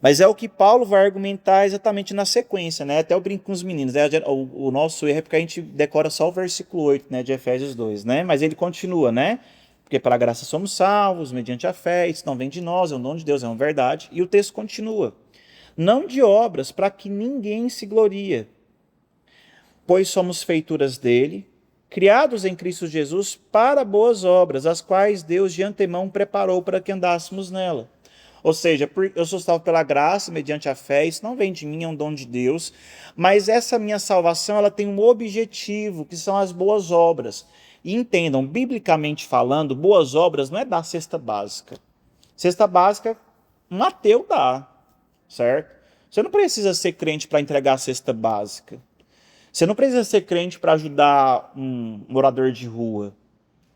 Mas é o que Paulo vai argumentar exatamente na sequência, né? Até eu brinco com os meninos, né? O nosso erro é porque a gente decora só o versículo 8, né, de Efésios 2, né? Mas ele continua, né? Porque pela graça somos salvos, mediante a fé, isso não vem de nós, é um dom de Deus, é uma verdade. E o texto continua. Não de obras, para que ninguém se glorie, pois somos feituras dele, criados em Cristo Jesus para boas obras, as quais Deus de antemão preparou para que andássemos nela. Ou seja, eu sou salvo pela graça, mediante a fé, isso não vem de mim, é um dom de Deus, mas essa minha salvação ela tem um objetivo, que são as boas obras. E entendam, biblicamente falando, boas obras não é dar cesta básica. Cesta básica, um ateu dá, certo? Você não precisa ser crente para entregar a cesta básica. Você não precisa ser crente para ajudar um morador de rua.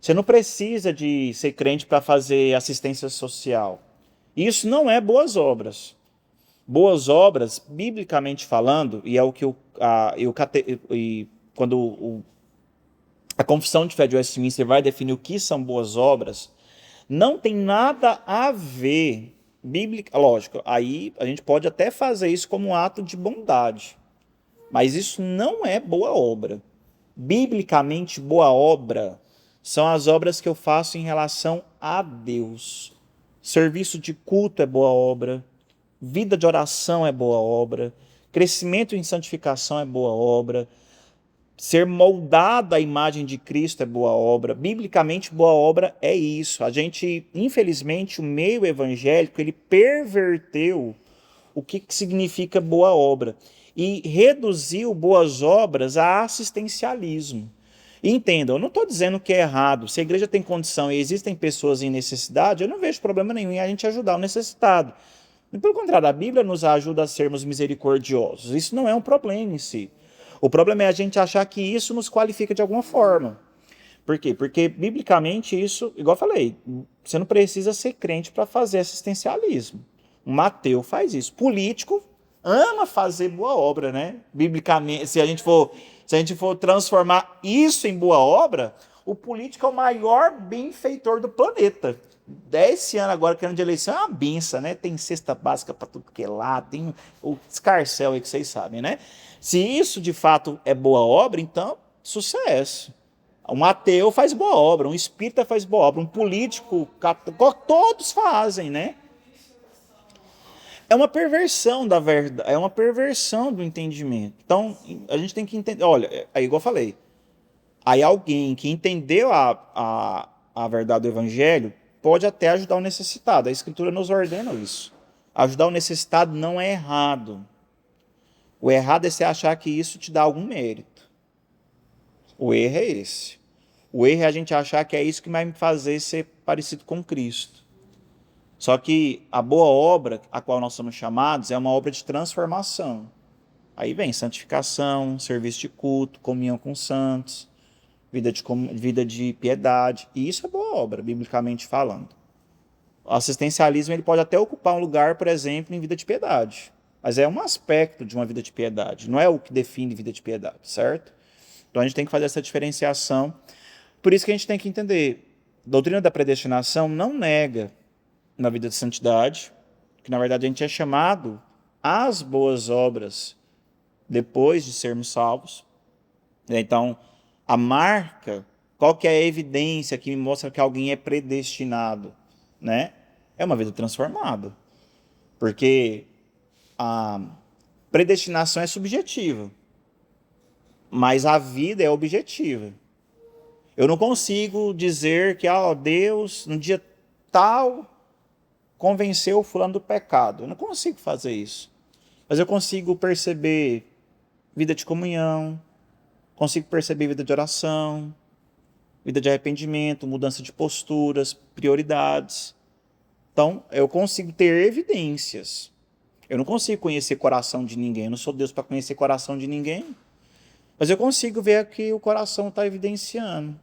Você não precisa de ser crente para fazer assistência social. Isso não é boas obras. Boas obras, biblicamente falando, e é o que quando a Confissão de Fé de Westminster vai definir o que são boas obras, não tem nada a ver, lógico, aí a gente pode até fazer isso como um ato de bondade, mas isso não é boa obra. Biblicamente, boa obra são as obras que eu faço em relação a Deus. Serviço de culto é boa obra, vida de oração é boa obra, crescimento em santificação é boa obra, ser moldado à imagem de Cristo é boa obra. Biblicamente, boa obra é isso. A gente, infelizmente, o meio evangélico, ele perverteu o que significa boa obra e reduziu boas obras a assistencialismo. E entendam, eu não estou dizendo que é errado. Se a igreja tem condição e existem pessoas em necessidade, eu não vejo problema nenhum em a gente ajudar o necessitado. Pelo contrário, a Bíblia nos ajuda a sermos misericordiosos. Isso não é um problema em si. O problema é a gente achar que isso nos qualifica de alguma forma. Por quê? Porque, biblicamente, isso, igual eu falei, você não precisa ser crente para fazer assistencialismo. Um ateu faz isso. Político ama fazer boa obra, né? Biblicamente, se a gente for transformar isso em boa obra, o político é o maior benfeitor do planeta. Esse ano agora, que é ano de eleição, é uma benção, né? Tem cesta básica para tudo que é lá, tem o escarcéu aí que vocês sabem, né? Se isso de fato é boa obra, então, sucesso. Um ateu faz boa obra, um espírita faz boa obra, um político, todos fazem, né? É uma perversão da verdade, é uma perversão do entendimento. Então, a gente tem que entender. Olha, aí igual eu falei, aí alguém que entendeu a verdade do evangelho pode até ajudar o necessitado. A Escritura nos ordena isso. Ajudar o necessitado não é errado. O errado é você achar que isso te dá algum mérito. O erro é esse. O erro é a gente achar que é isso que vai me fazer ser parecido com Cristo. Só que a boa obra a qual nós somos chamados é uma obra de transformação. Aí vem santificação, serviço de culto, comunhão com os santos, vida de piedade. E isso é boa obra, biblicamente falando. O assistencialismo ele pode até ocupar um lugar, por exemplo, em vida de piedade. Mas é um aspecto de uma vida de piedade. Não é o que define vida de piedade, certo? Então a gente tem que fazer essa diferenciação. Por isso que a gente tem que entender. A doutrina da predestinação não nega na vida de santidade, que na verdade a gente é chamado às boas obras depois de sermos salvos. Então, a marca, qual que é a evidência que me mostra que alguém é predestinado, né? É uma vida transformada. Porque a predestinação é subjetiva, mas a vida é objetiva. Eu não consigo dizer que Deus, no dia tal, convenceu o fulano do pecado. Eu não consigo fazer isso. Mas eu consigo perceber vida de comunhão, consigo perceber vida de oração, vida de arrependimento, mudança de posturas, prioridades. Então, eu consigo ter evidências. Eu não consigo conhecer o coração de ninguém, eu não sou Deus para conhecer o coração de ninguém, mas eu consigo ver que o coração está evidenciando.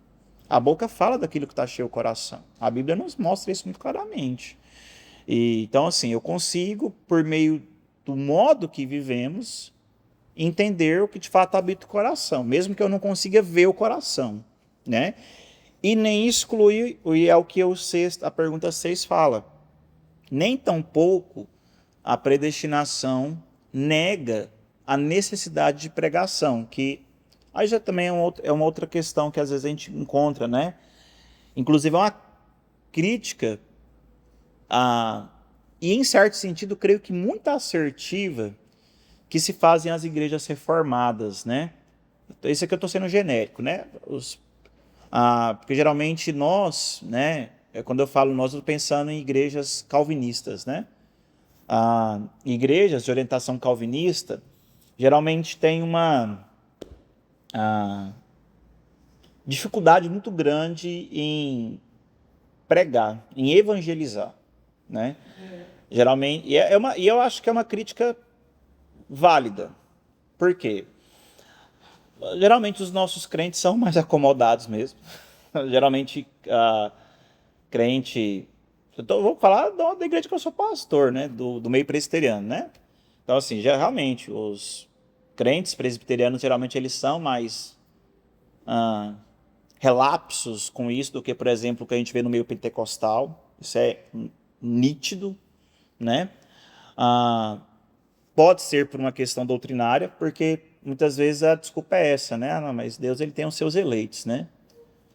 A boca fala daquilo que está cheio o coração. A Bíblia nos mostra isso muito claramente. Então, assim, eu consigo, por meio do modo que vivemos, entender o que de fato habita o coração, mesmo que eu não consiga ver o coração, né? E nem excluir, e é o que a pergunta 6 fala, nem tampouco a predestinação nega a necessidade de pregação, que aí já também é uma outra questão que às vezes a gente encontra, né? Inclusive é uma crítica, e em certo sentido, creio que muito assertiva, que se fazem as igrejas reformadas, né? Isso aqui eu estou sendo genérico, né? Porque geralmente nós, né? Quando eu falo nós, eu estou pensando em igrejas calvinistas, né? Igrejas de orientação calvinista geralmente tem uma dificuldade muito grande em pregar, em evangelizar, né? Geralmente, e eu acho que é uma crítica válida. Por quê? Geralmente os nossos crentes são mais acomodados mesmo. Geralmente, crente... vou falar da igreja que eu sou pastor, né? Do meio presbiteriano, né? Então, assim, geralmente, os crentes presbiterianos, geralmente, eles são mais relapsos com isso do que, por exemplo, o que a gente vê no meio pentecostal. Isso é nítido, né? Pode ser por uma questão doutrinária, porque muitas vezes a desculpa é essa, né? Não, mas Deus ele tem os seus eleitos, né?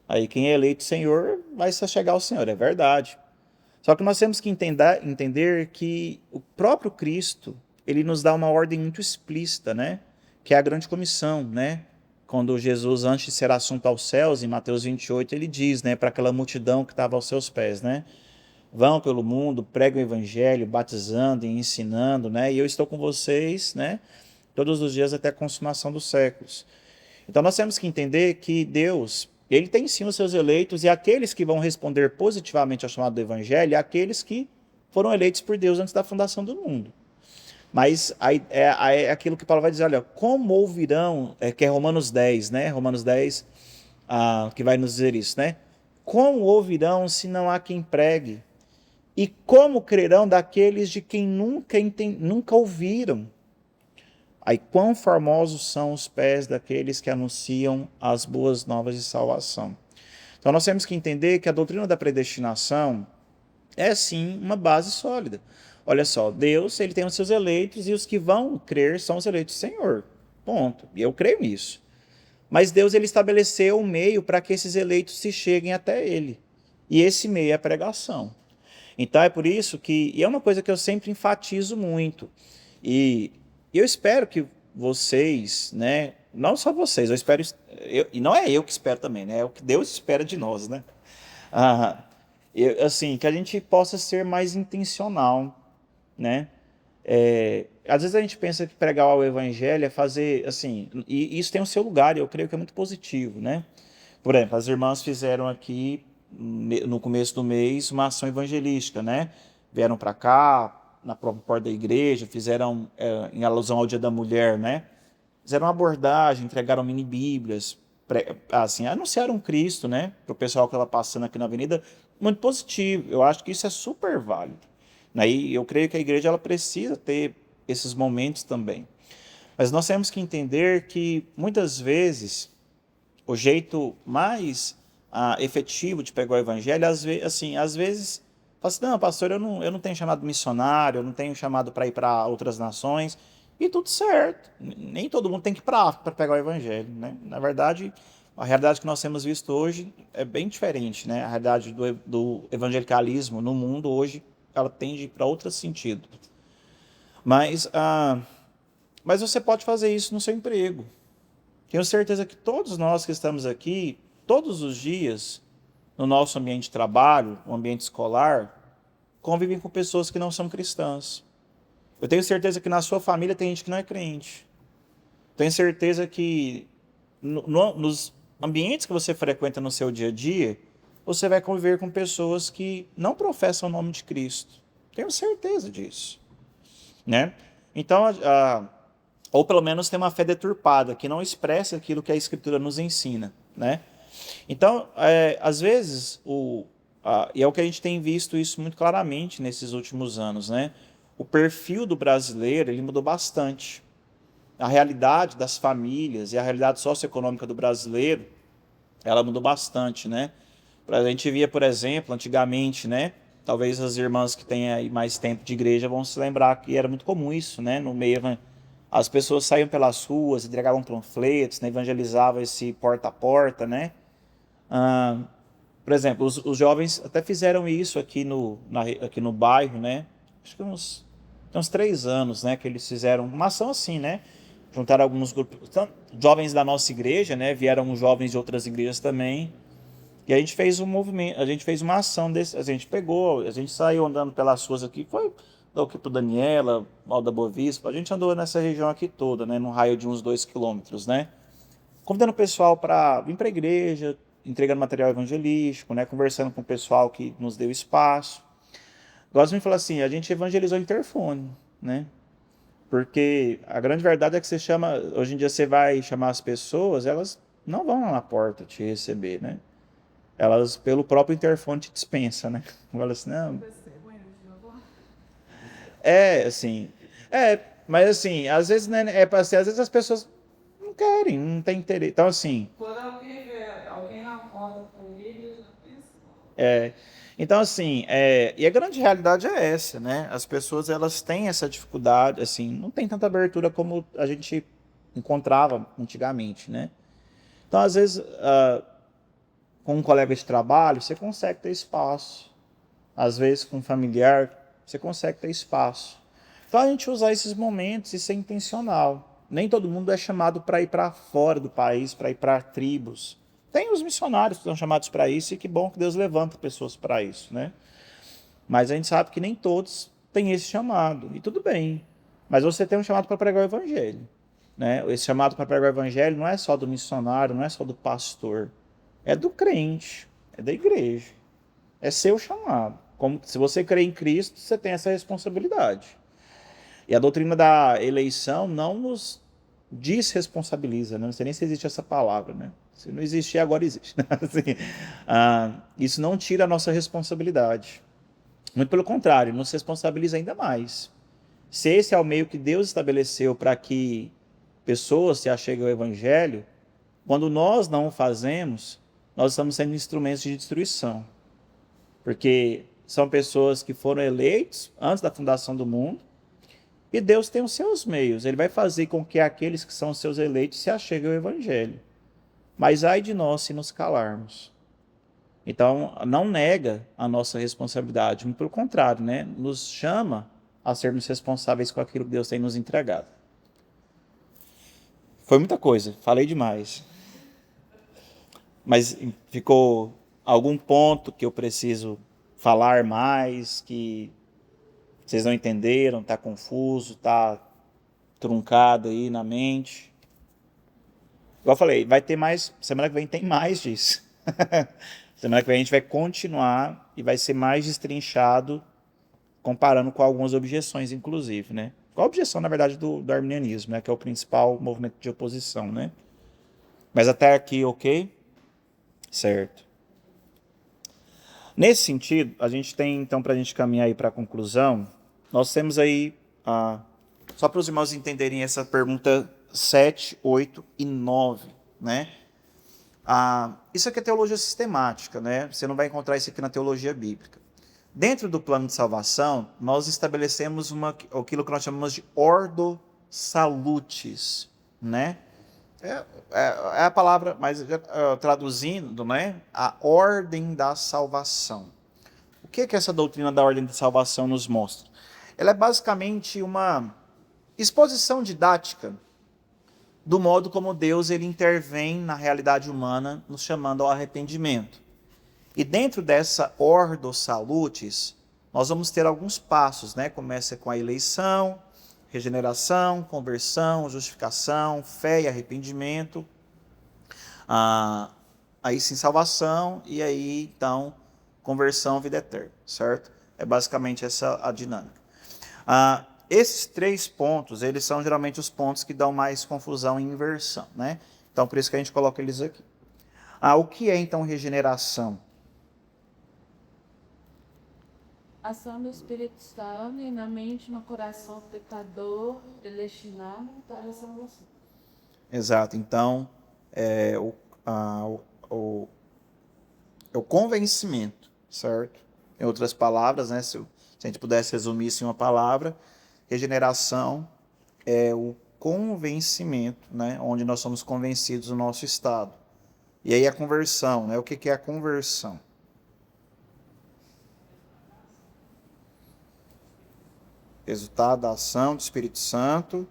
Aí quem é eleito Senhor vai se chegar ao Senhor, é verdade. Só que nós temos que entender que o próprio Cristo, ele nos dá uma ordem muito explícita, né? Que é a grande comissão, né? Quando Jesus, antes de ser assunto aos céus, em Mateus 28, ele diz, né? Para aquela multidão que estava aos seus pés, né? Vão pelo mundo, pregam o evangelho, batizando e ensinando, né? E eu estou com vocês, né? Todos os dias até a consumação dos séculos. Então nós temos que entender que Deus, ele tem sim os seus eleitos, e aqueles que vão responder positivamente ao chamado do evangelho, aqueles que foram eleitos por Deus antes da fundação do mundo. Mas é aquilo que Paulo vai dizer, olha, como ouvirão, que é Romanos 10, né? Romanos 10, que vai nos dizer isso, né? Como ouvirão se não há quem pregue? E como crerão daqueles de quem nunca ouviram? Aí, quão formosos são os pés daqueles que anunciam as boas novas de salvação. Então, nós temos que entender que a doutrina da predestinação é, sim, uma base sólida. Olha só, Deus ele tem os seus eleitos e os que vão crer são os eleitos do Senhor. Ponto. E eu creio nisso. Mas Deus ele estabeleceu um meio para que esses eleitos se cheguem até Ele. E esse meio é a pregação. Então é por isso e é uma coisa que eu sempre enfatizo muito, e eu espero que vocês, né, não só vocês, eu espero, e não é eu que espero também, né, é o que Deus espera de nós, né, assim, que a gente possa ser mais intencional, né, às vezes a gente pensa que pregar o evangelho é fazer, assim, e isso tem o seu lugar, e eu creio que é muito positivo, né, por exemplo, as irmãs fizeram aqui no começo do mês, uma ação evangelística, né? Vieram para cá, na própria porta da igreja, fizeram, em alusão ao Dia da Mulher, né? Fizeram uma abordagem, entregaram mini-bíblias, assim, anunciaram Cristo, né? Para o pessoal que estava passando aqui na avenida, muito positivo. Eu acho que isso é super válido. E eu creio que a igreja ela precisa ter esses momentos também. Mas nós temos que entender que, muitas vezes, o jeito mais efetivo de pegar o evangelho, às vezes, fala assim, não, pastor, eu não tenho chamado missionário, eu não tenho chamado para ir para outras nações, e tudo certo. Nem todo mundo tem que ir para pegar o evangelho, né? Na verdade, a realidade que nós temos visto hoje é bem diferente, né? A realidade do evangelicalismo no mundo hoje, ela tende para outro sentido. Mas você pode fazer isso no seu emprego. Tenho certeza que todos nós que estamos aqui, todos os dias, no nosso ambiente de trabalho, no ambiente escolar, convivem com pessoas que não são cristãs. Eu tenho certeza que na sua família tem gente que não é crente. tenho certeza que nos ambientes que você frequenta no seu dia a dia, você vai conviver com pessoas que não professam o nome de Cristo. Tenho certeza disso, né? Então, ou pelo menos tem uma fé deturpada, que não expressa aquilo que a Escritura nos ensina, né? Então, às vezes, e é o que a gente tem visto isso muito claramente nesses últimos anos, né? O perfil do brasileiro, ele mudou bastante. A realidade das famílias e a realidade socioeconômica do brasileiro, ela mudou bastante, né? A gente via, por exemplo, antigamente, né? Talvez as irmãs que têm aí mais tempo de igreja vão se lembrar que era muito comum isso, né? No meio, as pessoas saíam pelas ruas, entregavam panfletos, né? Evangelizavam esse porta a porta, né? Por exemplo, os jovens até fizeram isso aqui no bairro, né? Acho que tem uns 3 anos, né? Que eles fizeram uma ação assim, né? Juntaram alguns grupos, jovens da nossa igreja, né? Vieram jovens de outras igrejas também. E a gente fez um movimento, a gente fez uma ação desse, a gente saiu andando pelas ruas aqui, foi aqui pro Daniela, Mal da Boa Vista, a gente andou nessa região aqui toda, né? Num raio de uns 2 quilômetros, né? Convidando o pessoal para vir para a igreja, entregando material evangelístico, né? Conversando com o pessoal que nos deu espaço. Gosto de me falar assim, a gente evangelizou interfone, né? Porque a grande verdade é que hoje em dia você vai chamar as pessoas, elas não vão lá na porta te receber, né? Elas, pelo próprio interfone, te dispensam, né? Fala assim, não. Assim. Mas assim, às vezes, né, às vezes as pessoas não querem, não tem interesse. Então, assim. Quando alguém vê alguém na roda com ele, já pensa. Então, assim, e a grande realidade é essa, né? As pessoas, elas têm essa dificuldade, assim, não tem tanta abertura como a gente encontrava antigamente, né? Então, às vezes, com um colega de trabalho, você consegue ter espaço. Às vezes, com um familiar, você consegue ter espaço. Então, a gente usar esses momentos e ser intencional. Nem todo mundo é chamado para ir para fora do país, para ir para tribos. Tem os missionários que são chamados para isso e que bom que Deus levanta pessoas para isso, né? Mas a gente sabe que nem todos têm esse chamado, e tudo bem. Mas você tem um chamado para pregar o evangelho, né? Esse chamado para pregar o evangelho não é só do missionário, não é só do pastor. É do crente, é da igreja. É seu chamado. Como se você crê em Cristo, você tem essa responsabilidade. E a doutrina da eleição não nos desresponsabiliza, né? Não sei nem se existe essa palavra, né? Se não existir, agora existe. Assim, isso não tira a nossa responsabilidade. Muito pelo contrário, nos responsabiliza ainda mais. Se esse é o meio que Deus estabeleceu para que pessoas se acheguem ao Evangelho, quando nós não o fazemos, nós estamos sendo instrumentos de destruição. Porque são pessoas que foram eleitos antes da fundação do mundo, e Deus tem os seus meios. Ele vai fazer com que aqueles que são os seus eleitos se acheguem ao Evangelho. Mas ai de nós se nos calarmos. Então, não nega a nossa responsabilidade, muito pelo contrário, né? Nos chama a sermos responsáveis com aquilo que Deus tem nos entregado. Foi muita coisa, falei demais. Mas ficou algum ponto que eu preciso falar mais, que vocês não entenderam, está confuso, está truncado aí na mente? Igual eu falei, vai ter mais, semana que vem tem mais disso. Semana que vem a gente vai continuar e vai ser mais destrinchado, comparando com algumas objeções, inclusive, né? Qual a objeção, na verdade, do arminianismo, né? Que é o principal movimento de oposição, né? Mas até aqui, ok? Certo. Nesse sentido, a gente tem, então, para a gente caminhar aí para a conclusão, nós temos aí, só para os irmãos entenderem essa pergunta 7, 8 e 9, né? Isso aqui é teologia sistemática, né? Você não vai encontrar isso aqui na teologia bíblica. Dentro do plano de salvação, nós estabelecemos aquilo que nós chamamos de ordo salutis, né? É a palavra, mas traduzindo, né? A ordem da salvação. O que essa doutrina da ordem da salvação nos mostra? Ela é basicamente uma exposição didática do modo como Deus ele intervém na realidade humana, nos chamando ao arrependimento. E dentro dessa ordo salutis, nós vamos ter alguns passos, né? Começa com a eleição, regeneração, conversão, justificação, fé e arrependimento, aí sim salvação, e aí então conversão, vida eterna, certo? É basicamente essa a dinâmica. Esses 3 pontos, eles são geralmente os pontos que dão mais confusão e inversão, né? Então por isso que a gente coloca eles aqui. O que é então regeneração? Ação do Espírito Santo e na mente, no coração do pecador, predestinado para a salvação. Exato. Então, é o convencimento, certo? Em outras palavras, né, se a gente pudesse resumir isso em uma palavra, regeneração é o convencimento, né, onde nós somos convencidos do nosso estado. E aí a conversão, né? O que é a conversão? Resultado da ação do Espírito Santo.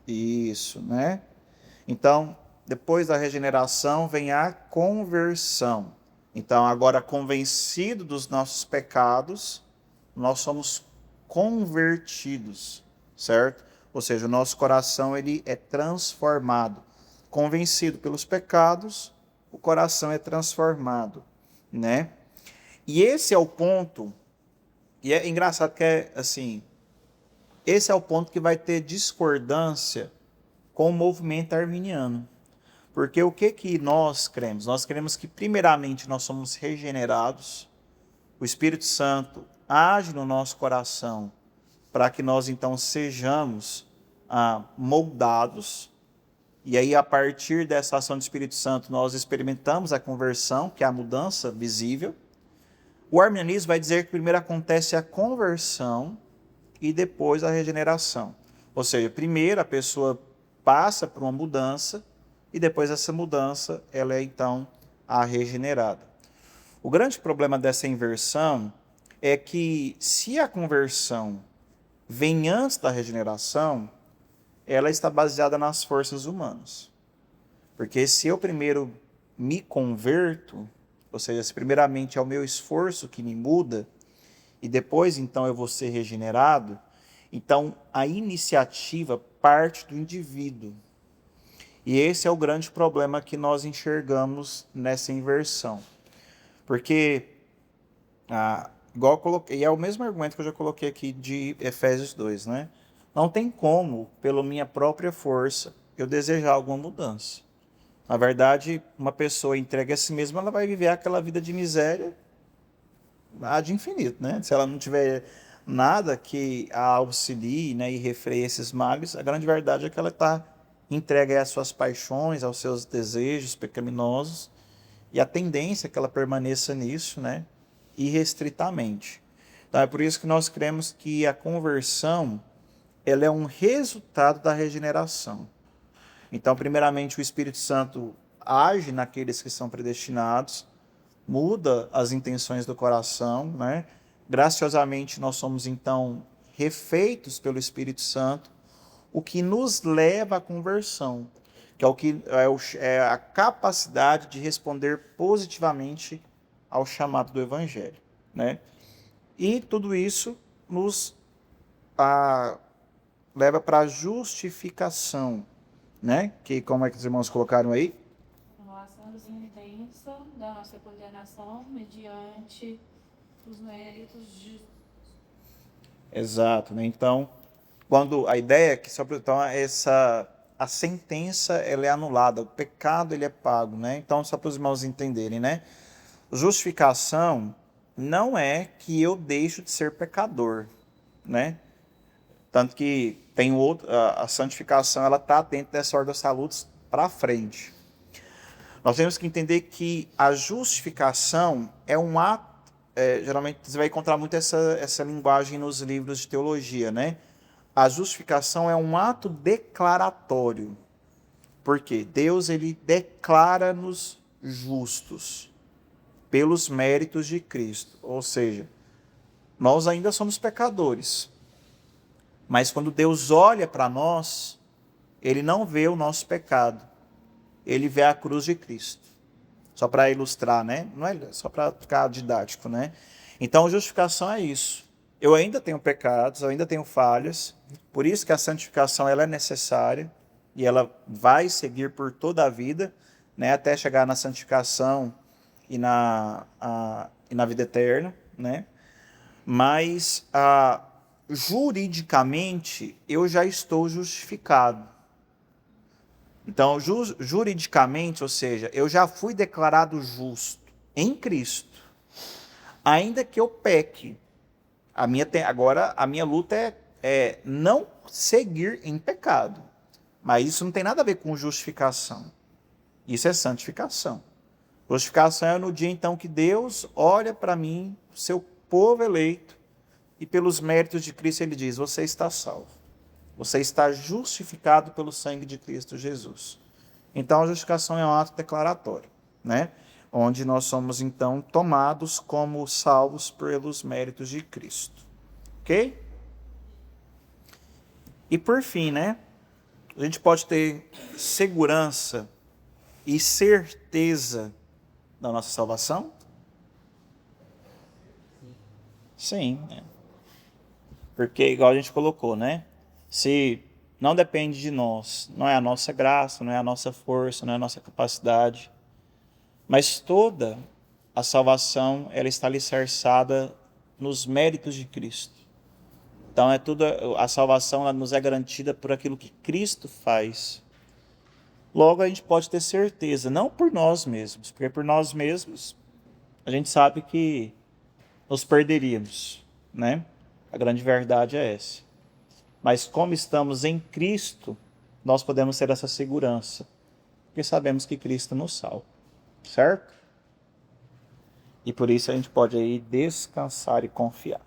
Isso, né? Então, depois da regeneração vem a conversão. Então, agora convencido dos nossos pecados, nós somos convertidos, certo? Ou seja, o nosso coração ele é transformado. Convencido pelos pecados, o coração é transformado, né? E esse é o ponto, e é engraçado que é assim, esse é o ponto que vai ter discordância com o movimento arminiano. Porque o que nós cremos? Nós cremos que primeiramente nós somos regenerados, o Espírito Santo age no nosso coração para que nós então sejamos moldados. E aí, a partir dessa ação do Espírito Santo, nós experimentamos a conversão, que é a mudança visível. O arminianismo vai dizer que primeiro acontece a conversão e depois a regeneração. Ou seja, primeiro a pessoa passa por uma mudança e depois essa mudança ela é então a regenerada. O grande problema dessa inversão é que se a conversão vem antes da regeneração, ela está baseada nas forças humanas. Porque se eu primeiro me converto, ou seja, se primeiramente é o meu esforço que me muda, e depois então eu vou ser regenerado, então a iniciativa parte do indivíduo. E esse é o grande problema que nós enxergamos nessa inversão. Porque, igual eu coloquei, e é o mesmo argumento que eu já coloquei aqui de Efésios 2, né? Não tem como, pela minha própria força, eu desejar alguma mudança. Na verdade, uma pessoa entregue a si mesma, ela vai viver aquela vida de miséria de infinito, né? Se ela não tiver nada que a auxilie, né, e refreie esses males, a grande verdade é que ela está entregue às suas paixões, aos seus desejos pecaminosos, e a tendência é que ela permaneça nisso, né, irrestritamente. Então é por isso que nós cremos que a conversão ela é um resultado da regeneração. Então, primeiramente, o Espírito Santo age naqueles que são predestinados, muda as intenções do coração, né? Graciosamente, nós somos, então, refeitos pelo Espírito Santo, o que nos leva à conversão, que é a capacidade de responder positivamente ao chamado do Evangelho, né? E tudo isso nos leva para a justificação, né? Que como é que os irmãos colocaram aí? Anulação da sentença da nossa condenação mediante os méritos de... Exato, né? Então, quando a ideia é que então a sentença ela é anulada, o pecado ele é pago, né? Então, só para os irmãos entenderem, né? Justificação não é que eu deixo de ser pecador, né? Tanto que tem a santificação, ela está dentro dessa ordem dos salutos para frente. Nós temos que entender que a justificação é um ato, geralmente você vai encontrar muito essa linguagem nos livros de teologia, né? A justificação é um ato declaratório. Por quê? Deus ele declara-nos justos pelos méritos de Cristo. Ou seja, nós ainda somos pecadores. Mas quando Deus olha para nós, ele não vê o nosso pecado. Ele vê a cruz de Cristo. Só para ilustrar, né? Não é só para ficar didático, né? Então, justificação é isso. eu ainda tenho pecados, eu ainda tenho falhas, por isso que a santificação ela é necessária e ela vai seguir por toda a vida, né, até chegar na santificação e na vida eterna, né? Mas juridicamente eu já estou justificado. Então, juridicamente, ou seja, eu já fui declarado justo em Cristo. Ainda que eu peque, agora a minha luta é não seguir em pecado. Mas isso não tem nada a ver com justificação. Isso é santificação. Justificação é no dia então que Deus olha para mim, seu povo eleito, e pelos méritos de Cristo ele diz: você está salvo. Você está justificado pelo sangue de Cristo Jesus. Então a justificação é um ato declaratório, né? Onde nós somos então tomados como salvos pelos méritos de Cristo. Ok? E por fim, né? A gente pode ter segurança e certeza da nossa salvação? Sim. Porque, igual a gente colocou, né? Se não depende de nós, não é a nossa graça, não é a nossa força, não é a nossa capacidade, mas toda a salvação ela está alicerçada nos méritos de Cristo. Então a salvação ela nos é garantida por aquilo que Cristo faz. Logo a gente pode ter certeza, não por nós mesmos, porque por nós mesmos a gente sabe que nos perderíamos, né? A grande verdade é essa. Mas como estamos em Cristo, nós podemos ter essa segurança, porque sabemos que Cristo nos salva, certo? E por isso a gente pode aí descansar e confiar.